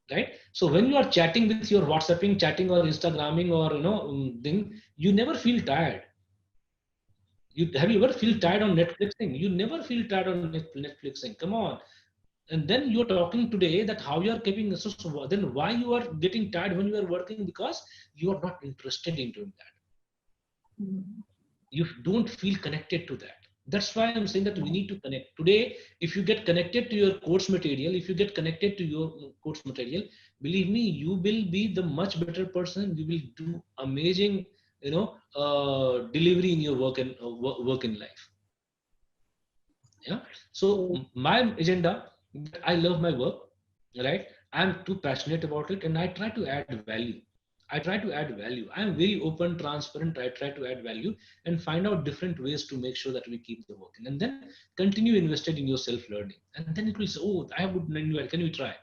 right? So when you are chatting with your WhatsApping, chatting or Instagramming or thing, you never feel tired. Have you ever feel tired on Netflixing? You never feel tired on Netflixing. Come on. And then you're talking today that how you are keeping, so then why you are getting tired when you are working? Because you are not interested in doing that. You don't feel connected to that. That's why I'm saying that we need to connect. Today, if you get connected to your course material, if you get connected to your course material, believe me, you will be the much better person. You will do amazing, delivery in your work and work in life. Yeah. So my agenda, I love my work, right? I'm too passionate about it, and I try to add value. I try to add value. I'm very open, transparent. I try to add value and find out different ways to make sure that we keep the working, and then continue invested in your self-learning. And then it will say, oh, I have good manual. Can you try?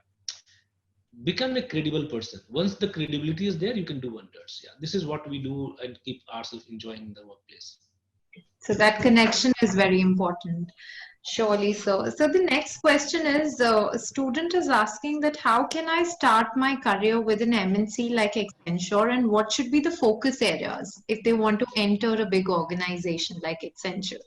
Become a credible person. Once the credibility is there, you can do wonders. Yeah, this is what we do and keep ourselves enjoying the workplace. So that connection is very important. Surely, sir. So the next question is, a student is asking that how can I start my career with an MNC like Accenture, and what should be the focus areas if they want to enter a big organization like Accenture?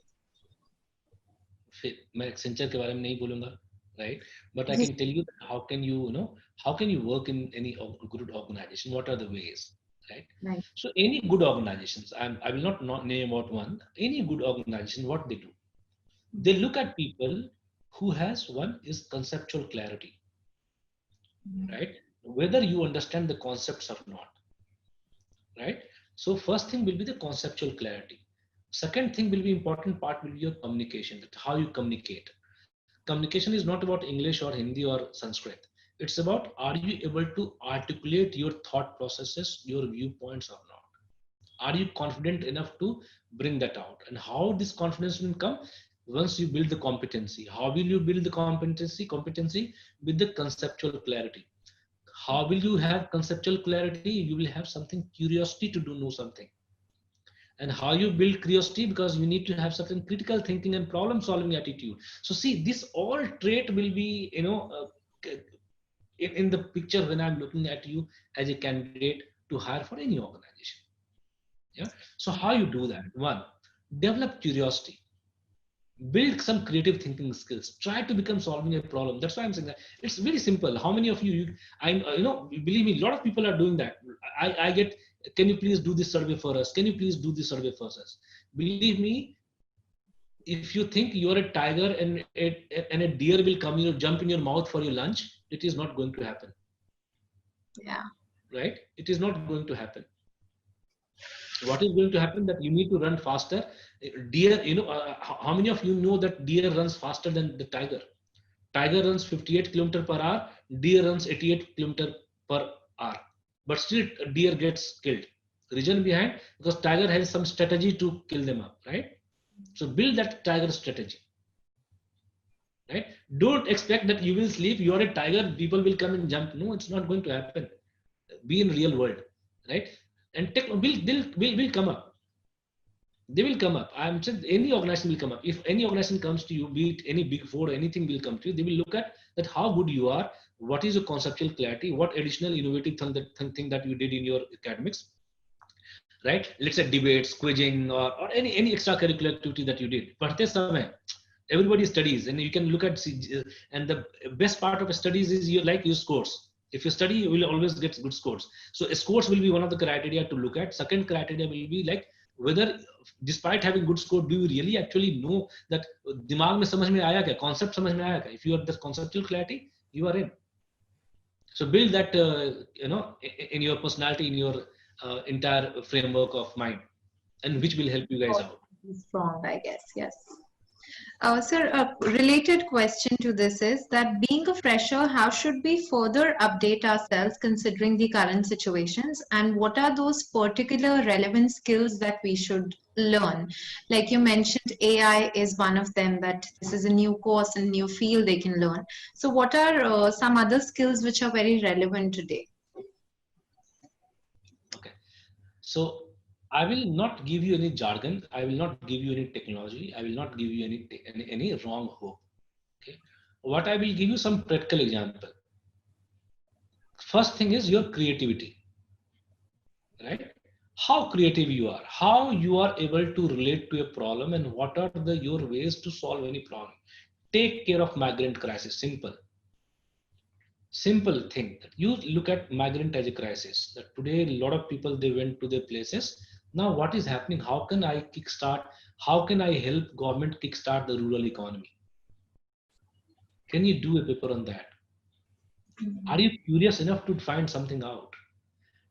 फिर मैं Accenture के बारे में नहीं बोलूंगा, right? But I Yes. can tell you that how can you, how can you work in any good organization? What are the ways, right? Right. So any good organizations, I will not name out one. Any good organization, what they do, they look at people who has one is conceptual clarity, right? Whether you understand the concepts or not, right? So first thing will be the conceptual clarity. Second thing will be important part will be your communication, that how you communicate. Communication is not about English or Hindi or Sanskrit. It's about, are you able to articulate your thought processes, your viewpoints or not? Are you confident enough to bring that out? And how this confidence will come? Once you build the competency. How will you build the competency? Competency with the conceptual clarity. How will you have conceptual clarity? You will have something curiosity to do know something. And how you build curiosity, because you need to have certain critical thinking and problem solving attitude. So see, this all trait will be, in the picture when I'm looking at you as a candidate to hire for any organization. Yeah. So how you do that? One, develop curiosity, build some creative thinking skills, try to become solving a problem. That's why I'm saying that it's very simple. How many of you, believe me, a lot of people are doing that. I get, can you please do this survey for us? Can you please do this survey for us? Believe me, if you think you're a tiger and a deer will come, jump in your mouth for your lunch, it is not going to happen. Yeah. Right? It is not going to happen. What is going to happen that you need to run faster. Deer, how many of you know that deer runs faster than the tiger? Tiger runs 58 km per hour, deer runs 88 km per hour, but still deer gets killed. Reason behind, because tiger has some strategy to kill them up, right? So build that tiger strategy, right? Don't expect that you will sleep, you are a tiger, people will come and jump. No, it's not going to happen. Be in real world, right? And tech will come up. They will come up. I'm saying any organization will come up. If any organization comes to you, be it any big four, anything will come to you, they will look at that how good you are, what is your conceptual clarity, what additional innovative thing that you did in your academics, right? Let's say debates, quizzing, or any extracurricular activity that you did. But everybody studies, and you can look at, and the best part of studies is your scores. If you study, you will always get good scores. So scores will be one of the criteria to look at. Second criteria will be like whether, despite having good score, do you really actually know that दिमाग में समझ में आया क्या, concept समझ में आया क्या? If you have the conceptual clarity, you are in. So build that, in your personality, in your entire framework of mind, and which will help you guys out. Strong, I guess. Yes. Sir, a related question to this is that being a fresher, how should we further update ourselves considering the current situations, and what are those particular relevant skills that we should learn? Like you mentioned, AI is one of them, that this is a new course and new field they can learn. So what are some other skills which are very relevant today? Okay. So I will not give you any jargon. I will not give you any technology. I will not give you any wrong hope. Okay. What I will give you some practical example. First thing is your creativity, right? How creative you are, how you are able to relate to a problem, and what are your ways to solve any problem. Take care of migrant crisis. Simple thing. You look at migrant as a crisis. That today a lot of people, they went to their places. Now what is happening? How can I kickstart? How can I help government kickstart the rural economy? Can you do a paper on that? Are you curious enough to find something out?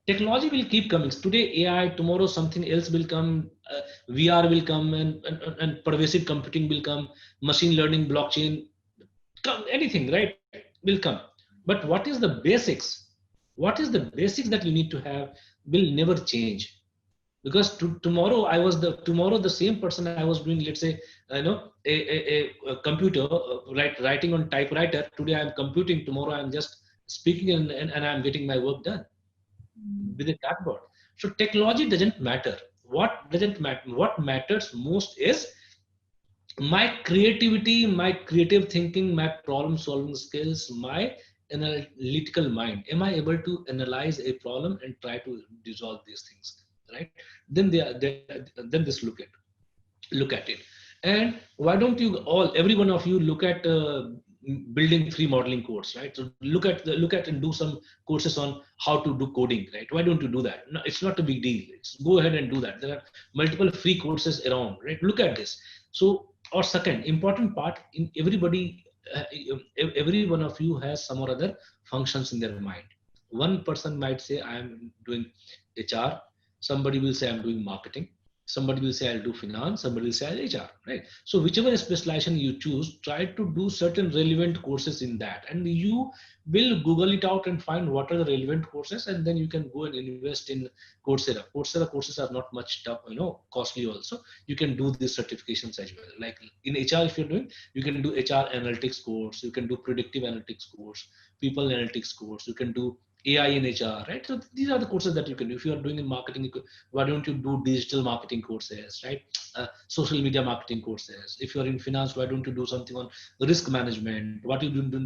Technology will keep coming. Today AI, tomorrow something else will come. VR will come, and pervasive computing will come. Machine learning, blockchain, anything, right, will come. But what is the basics? What is the basics that you need to have will never change. Because tomorrow the same person I was doing, let's say, a computer, writing on typewriter. Today I'm computing. Tomorrow I'm just speaking and I'm getting my work done with a chatbot. So technology doesn't matter. What doesn't matter? What matters most is my creativity, my creative thinking, my problem solving skills, my analytical mind, am I able to analyze a problem and try to resolve these things, right? Then then this look at it. And why don't you all, every one of you, look at building 3 modeling course, right? So look at and do some courses on how to do coding, right? Why don't you do that? No, it's not a big deal. Go ahead and do that. There are multiple free courses around, right? Look at this. So, or second important part, in everybody, every one of you has some or other functions in their mind. One person might say I am doing HR, somebody will say I'm doing marketing, somebody will say I'll do finance, somebody will say I'll HR, right? So whichever specialization you choose, try to do certain relevant courses in that, and you will Google it out and find what are the relevant courses, and then you can go and invest in Coursera. Coursera courses are not much tough, costly also. You can do these certifications as well. Like in HR, if you're doing, you can do HR analytics course, you can do predictive analytics course, people analytics course, you can do AI in HR, right? So these are the courses that you can do. If you are doing in marketing, why don't you do digital marketing courses, right? Social media marketing courses. If you're in finance, why don't you do something on risk management? What you do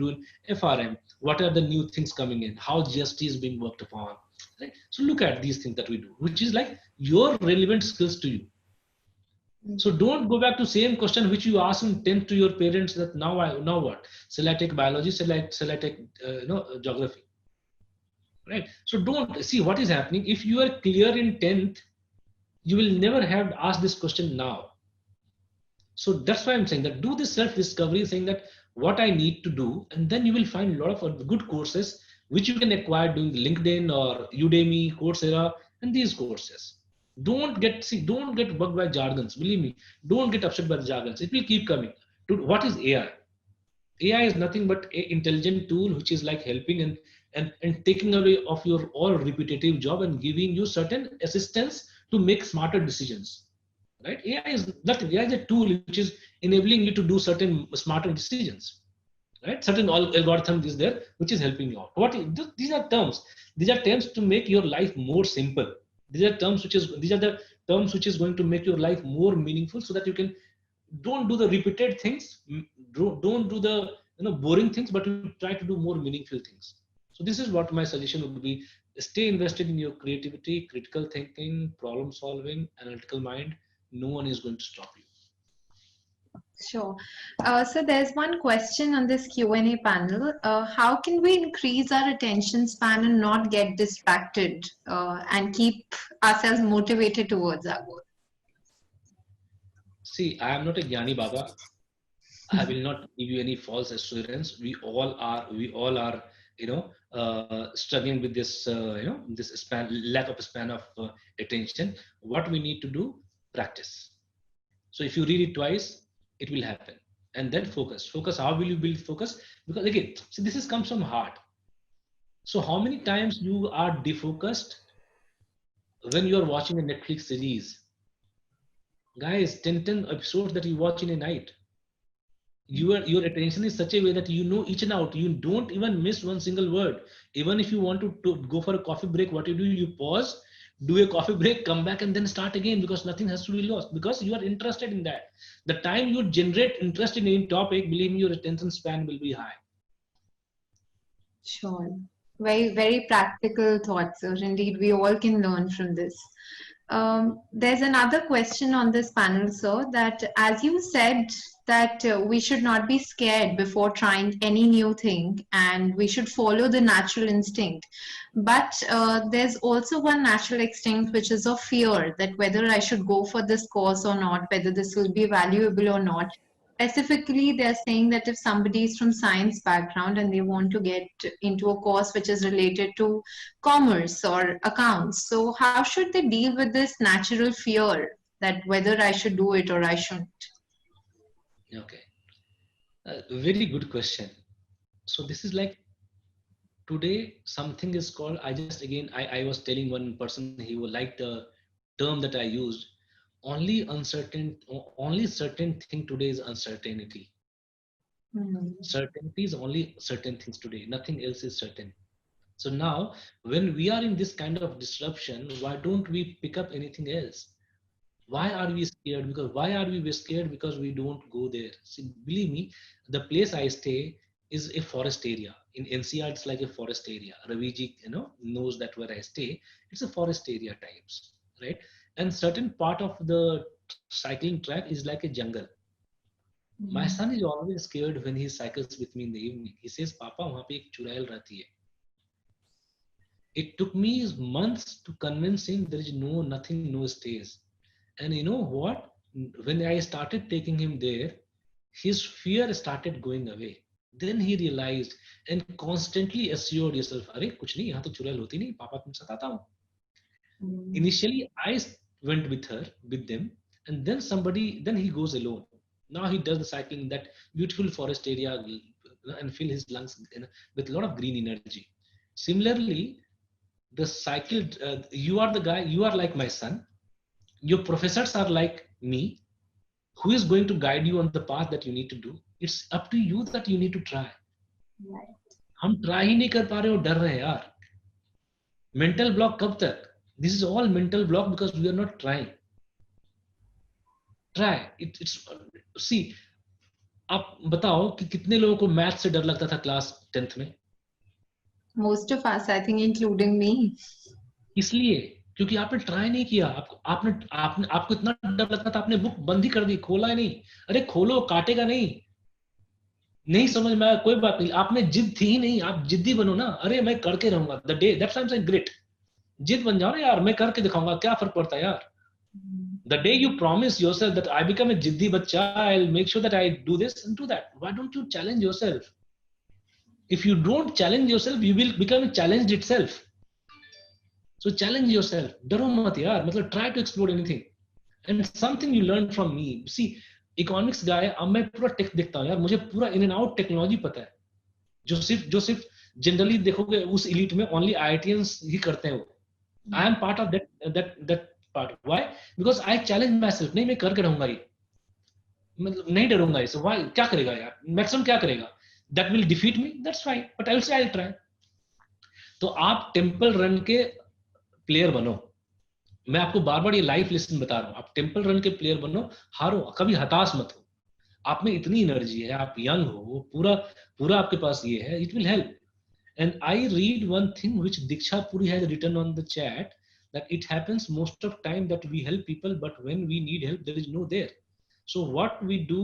in FRM? What are the new things coming in? How GST is being worked upon, right? So look at these things that we do, which is like your relevant skills to you. So don't go back to same question which you asked in 10th to your parents, that now what? Shall I take biology? Shall I take geography? Right? So don't see what is happening. If you are clear in 10th, you will never have asked this question now. So that's why I'm saying that do this self-discovery, saying that what I need to do, and then you will find a lot of good courses which you can acquire doing LinkedIn or Udemy, Coursera, and these courses. Don't get bugged by jargons. Believe me, don't get upset by the jargons. It will keep coming. Dude, what is AI? AI is nothing but an intelligent tool which is like helping and taking away of your all repetitive job and giving you certain assistance to make smarter decisions. Right? AI is nothing. AI is a tool which is enabling you to do certain smarter decisions. Right? Certain algorithm is there which is helping you out. These are terms. These are terms to make your life more simple. These are the terms which is going to make your life more meaningful, so that you can don't do the repeated things, don't do the boring things, but you try to do more meaningful things. So this is what my suggestion would be: stay invested in your creativity, critical thinking, problem solving, analytical mind. No one is going to stop you. Sure. So there's one question on this Q&A panel. How can we increase our attention span and not get distracted and keep ourselves motivated towards our goal? See, I am not a Gyani Baba. I will not give you any false assurance. We all are, struggling with this, this lack of span of attention. What we need to do, practice. So if you read it twice, it will happen. And then focus. Focus. How will you build focus? Because again, see, this is comes from heart. So how many times you are defocused when you are watching a Netflix series? Guys, 10 episodes that you watch in a night. Your attention is such a way that you know each and out. You don't even miss one single word. Even if you want to go for a coffee break, what you do, you pause, do a coffee break, come back, and then start again, because nothing has to be lost, because you are interested in that. The time you generate interest in any topic, believe me, your attention span will be high. Sure. Very, very practical thoughts, sir. Indeed, we all can learn from this. There's another question on this panel, sir, that as you said that we should not be scared before trying any new thing and we should follow the natural instinct. But there's also one natural instinct which is of fear, that whether I should go for this course or not, whether this will be valuable or not. Specifically, they're saying that if somebody is from science background and they want to get into a course which is related to commerce or accounts, so how should they deal with this natural fear that whether I should do it or I shouldn't? Okay, very good question. So this is like, today something is called, I was telling one person, he would like the term that I used. Only certain thing today is uncertainty. Certainty is only certain things today, nothing else is certain. So now when we are in this kind of disruption, why don't we pick up anything else? Why are we scared? Because why are we scared? Because we don't go there. See, believe me, the place I stay is a forest area. In NCR, it's like a forest area. Raviji, knows that where I stay, it's a forest area types, right? And certain part of the cycling track is like a jungle. My Mm. son is always scared when he cycles with me in the evening. He says, "Papa, वहाँ पे एक चुड़ैल रहती है." It took me months to convince him there is nothing, no stays. And you know what? When I started taking him there, his fear started going away. Then he realized and constantly assured yourself, "अरे कुछ नहीं, यहाँ तो चुड़ैल होती नहीं, पापा तुम साथ आता हूँ." Mm. Initially, I went with her, with them, and then he goes alone. Now he does the cycling in that beautiful forest area and fill his lungs with a lot of green energy. Similarly, the cycle, you are the guy, you are like my son, your professors are like me. Who is going to guide you on the path that you need to do? It's up to you that you need to try. Right. हम try ही नहीं कर पा रहे हो, डर रहे हैं यार. मेंटल ब्लॉक कब तक? This is all mental block because we are not trying. Try its see. आप बताओ कि कितने लोगों को मैथ से डर लगता था क्लास 10th में? Most of us, I think, including me. इसलिए क्योंकि आपने ट्राई नहीं किया. आपको आपने आपने आपको इतना डर लगता था, आपने बुक बंद ही कर दी, खोला ही नहीं. अरे खोलो, काटेगा नहीं. नहीं समझ में आया, कोई बात नहीं. आपने जिद थी ही नहीं, आप जिद्दी बनो ना. अरे मैं करके रहूंगा. The day that's I am saying great. जिद बन जाओ ना यार, मैं करके दिखाऊंगा, क्या फर्क पड़ता है यार. Mm. The day you promise yourself that I become a jiddi bacha, I'll make sure that I do this and do that. Why don't you challenge yourself? If you don't challenge yourself, you will become challenged itself. So challenge yourself. डरो मत यार, मतलब try to explore anything. And something you learn from me. See, economics guy, अब मैं पूरा take देखता हूँ यार, मुझे पूरा इन एंड आउट टेक्नोलॉजी पता है. जो सिर्फ जनरली देखोगे उस इलीट में ओनली आईआईटीएंस ही करते हैं वो. I am part of that part. Why? Because I challenge my self. नहीं, मैं करके रहूंगा ये, मतलब नहीं डरूंगा इसे. व्हाई? क्या करेगा यार, मैक्सिमम क्या करेगा? That will defeat me, that's fine, but I will say I try. तो आप टेम्पल रन के प्लेयर बनो. मैं आपको बार बार ये लाइफ लेसन बता रहा हूँ. आप टेम्पल रन के प्लेयर बनो. हारो कभी, हताश मत हो. आप में इतनी एनर्जी है, आप यंग हो, पूरा पूरा आपके पास ये है. It will help. And I read one thing which Diksha Puri has written on the chat, that it happens most of time that we help people, but when we need help, there is no there. So what we do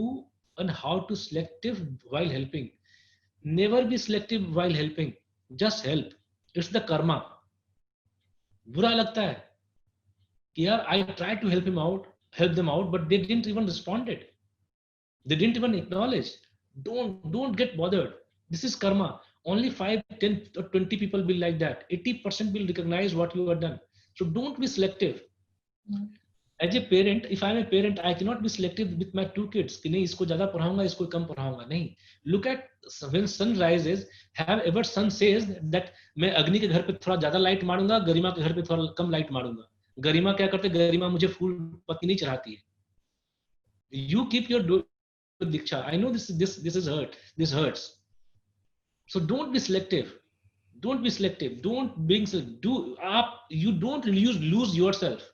and how to selective while helping. Never be selective while helping. Just help. It's the karma. बुरा लगता है कि यार I tried to help them out, but they didn't even responded. They didn't even acknowledge. Don't get bothered. This is karma. Only 5, 10, or 20 people will like that. 80% will recognize what you have done. So don't be selective. Mm. As a parent, if I'm a parent, I cannot be selective with my 2 kids कि नहीं इसको ज्यादा पढ़ाऊंगा, इसको कम पढ़ाऊंगा. नहीं. Look at when sun rises. Have ever sun says that मैं अग्नि के घर पे थोड़ा ज्यादा लाइट मारूंगा, गरिमा के घर पे थोड़ा कम लाइट मारूंगा. गरिमा क्या करते? गरिमा मुझे फूल पत्ती नहीं चढ़ाती है. You keep your Diksha. I know this is hurt. This hurts. So don't be selective. Don't be selective. Don't being do आप you don't lose yourself.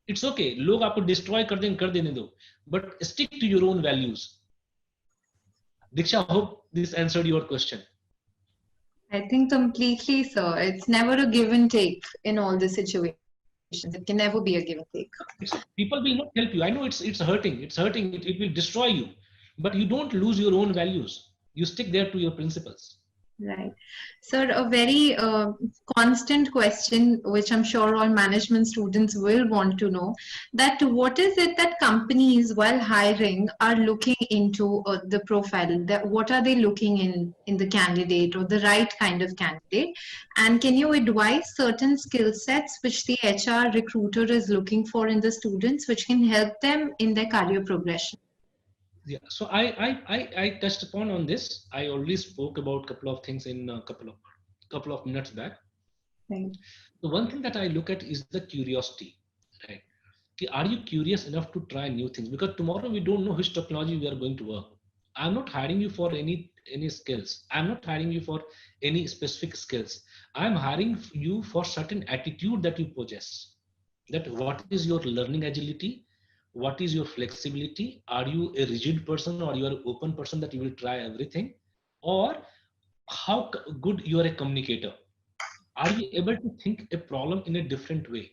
It's okay. लोग आपको destroy कर देने दो. But stick to your own values. Diksha, I hope this answered your question. I think completely, sir. It's never a give and take in all the situations. It can never be a give and take. People will not help you. I know it's hurting. It's hurting. It will destroy you. But you don't lose your own values. You stick there to your principles. Right. Sir, a very constant question, which I'm sure all management students will want to know, that what is it that companies, while hiring, are looking into the profile? That what are they looking in the candidate, or the right kind of candidate? And can you advise certain skill sets which the HR recruiter is looking for in the students, which can help them in their career progression? Yeah, so I touched upon on this. I already spoke about a couple of things in a couple of minutes back. Right. The one thing that I look at is the curiosity, right? Are you curious enough to try new things? Because tomorrow we don't know which technology we are going to work. I'm not hiring you for any skills. I'm not hiring you for any specific skills. I'm hiring you for certain attitude that you possess. That what is your learning agility? what is your flexibility? Are you a rigid person, or you are an open person that you will try everything? Or how good you are a communicator? Are you able to think a problem in a different way,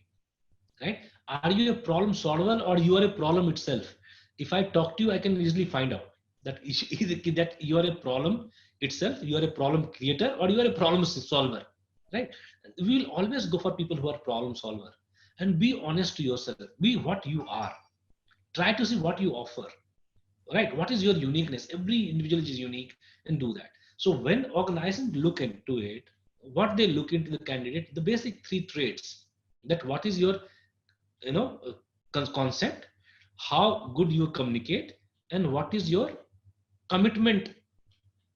right? Are you a problem solver, or you are a problem itself? If I talk to you, I can easily find out that that you are a problem itself, you are a problem creator, or you are a problem solver, right? We will always go for people who are problem solver. And be honest to yourself, be what you are. Try to see what you offer, right? What is your uniqueness? Every individual is unique, and do that. So when organizations look into it, what they look into the candidate, the basic three traits, that what is your, you know, concept, how good you communicate, and what is your commitment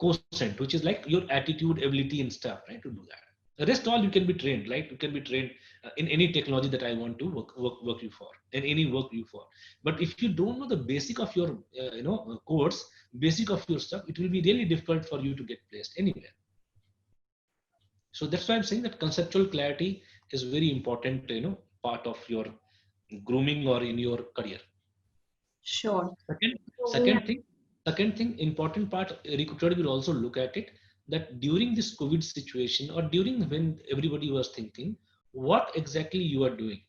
quotient, which is like your attitude, ability, and stuff, right? To do that. The rest all you can be trained, right? You can be trained in any technology that I want to work you for, and any work you for. But if you don't know the basic of your, course, basic of your stuff, it will be really difficult for you to get placed anywhere. So that's why I'm saying that conceptual clarity is very important, part of your grooming or in your career. Sure. Second thing, important part, recruiter will also look at it, that during this COVID situation, or during when everybody was thinking, what exactly you are doing.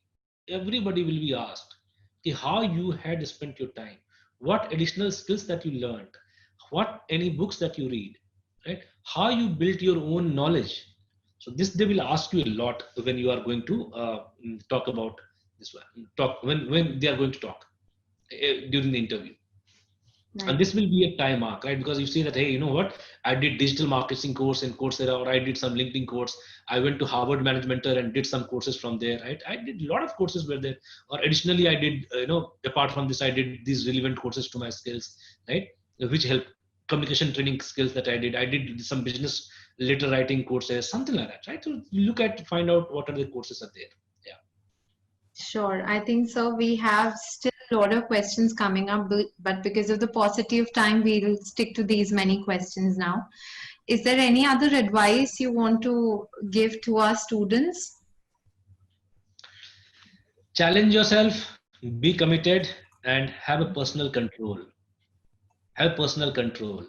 Everybody will be asked how you had spent your time, what additional skills that you learned, what any books that you read, right? How you built your own knowledge. So this they will ask you a lot when you are going to talk about this one. Talk when they are going to talk during the interview. Right. And this will be a time mark, right? Because you say that, hey, you know what? I did digital marketing course in Coursera, or I did some LinkedIn course. I went to Harvard Management Mentor and did some courses from there, right? I did a lot of courses were there. Or additionally, I did, apart from this, I did these relevant courses to my skills, right? Which help communication training skills that I did. I did some business letter writing courses, something like that, right? So you look at, find out what are the courses are there. Yeah. Sure. I think so. We have still a lot of questions coming up, but because of the paucity of time, we'll stick to these many questions now. Is there any other advice you want to give to our students? Challenge yourself, be committed, and have a personal control. Have personal control.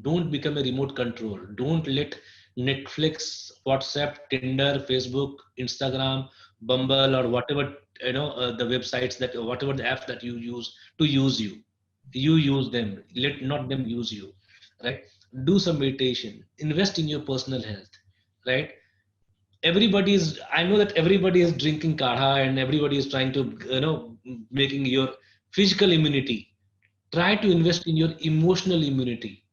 Don't become a remote control. Don't let Netflix, WhatsApp, Tinder, Facebook, Instagram, Bumble, or whatever, the websites that, or whatever the apps that you use to use you. You use them. Let not them use you. Right? Do some meditation. Invest in your personal health. Right? I know that everybody is drinking kadha, and everybody is trying to, making your physical immunity. Try to invest in your emotional immunity,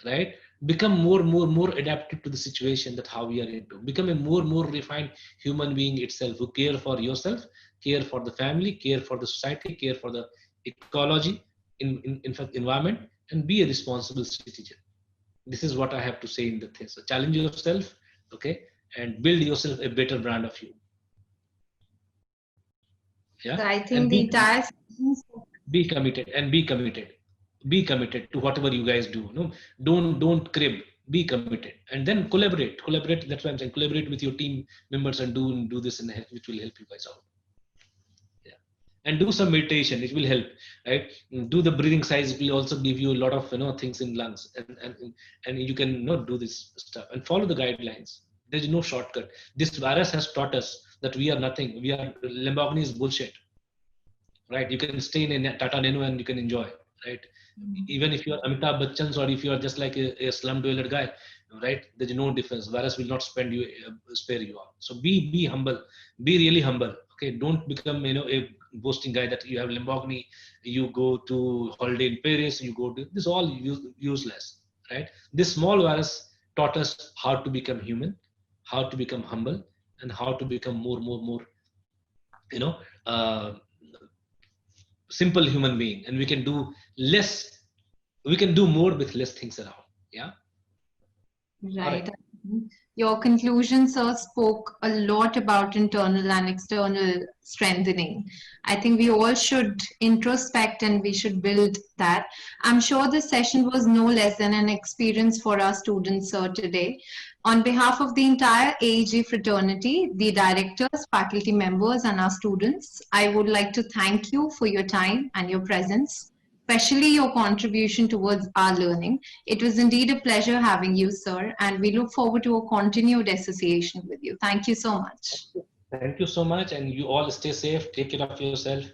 right? Become more adapted to the situation that how we are into. Become a more refined human being itself, who care for yourself, care for the family, care for the society, care for the ecology, in fact environment, and be a responsible citizen. This is what I have to say in the thing. So challenge yourself, okay, and build yourself a better brand of you. Yeah. So I think the entire be committed to whatever you guys do. No, don't crib. Be committed, and then collaborate. That's what I'm saying. Collaborate with your team members and do this, which will help you guys out. Yeah, and do some meditation. It will help, right? Do the breathing size. It will also give you a lot of things in lungs, and you can do this stuff and follow the guidelines. There's no shortcut. This virus has taught us that we are nothing. We are Lamborghini is bullshit. Right, you can stay in a Tata Nano and you can enjoy, right? Even if you are Amitabh Bachchan, or if you are just like a slum dweller guy, right? There's no difference. Virus will not spare you out. So be humble, be really humble. Okay, don't become a boasting guy that you have Lamborghini, you go to holiday in Paris, you go to this, all useless, right? This small virus taught us how to become human, how to become humble, and how to become more simple human being, and we can do less, we can do more with less things around. Yeah, right. Your conclusion, sir, spoke a lot about internal and external strengthening. I think we all should introspect and we should build that. I'm sure this session was no less than an experience for our students, sir, today. On behalf of the entire AEG fraternity, the directors, faculty members, and our students, I would like to thank you for your time and your presence, especially your contribution towards our learning. It was indeed a pleasure having you, sir, and we look forward to a continued association with you. Thank you so much. Thank you so much, and you all stay safe, take care of yourself,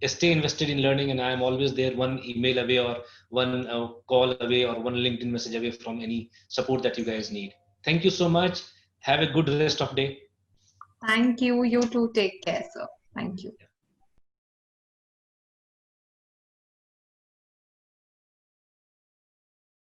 stay invested in learning, and I am always there, one email away or one call away or one LinkedIn message away from any support that you guys need. Thank you so much. Have a good rest of day. Thank you. You too take care, sir. Thank you.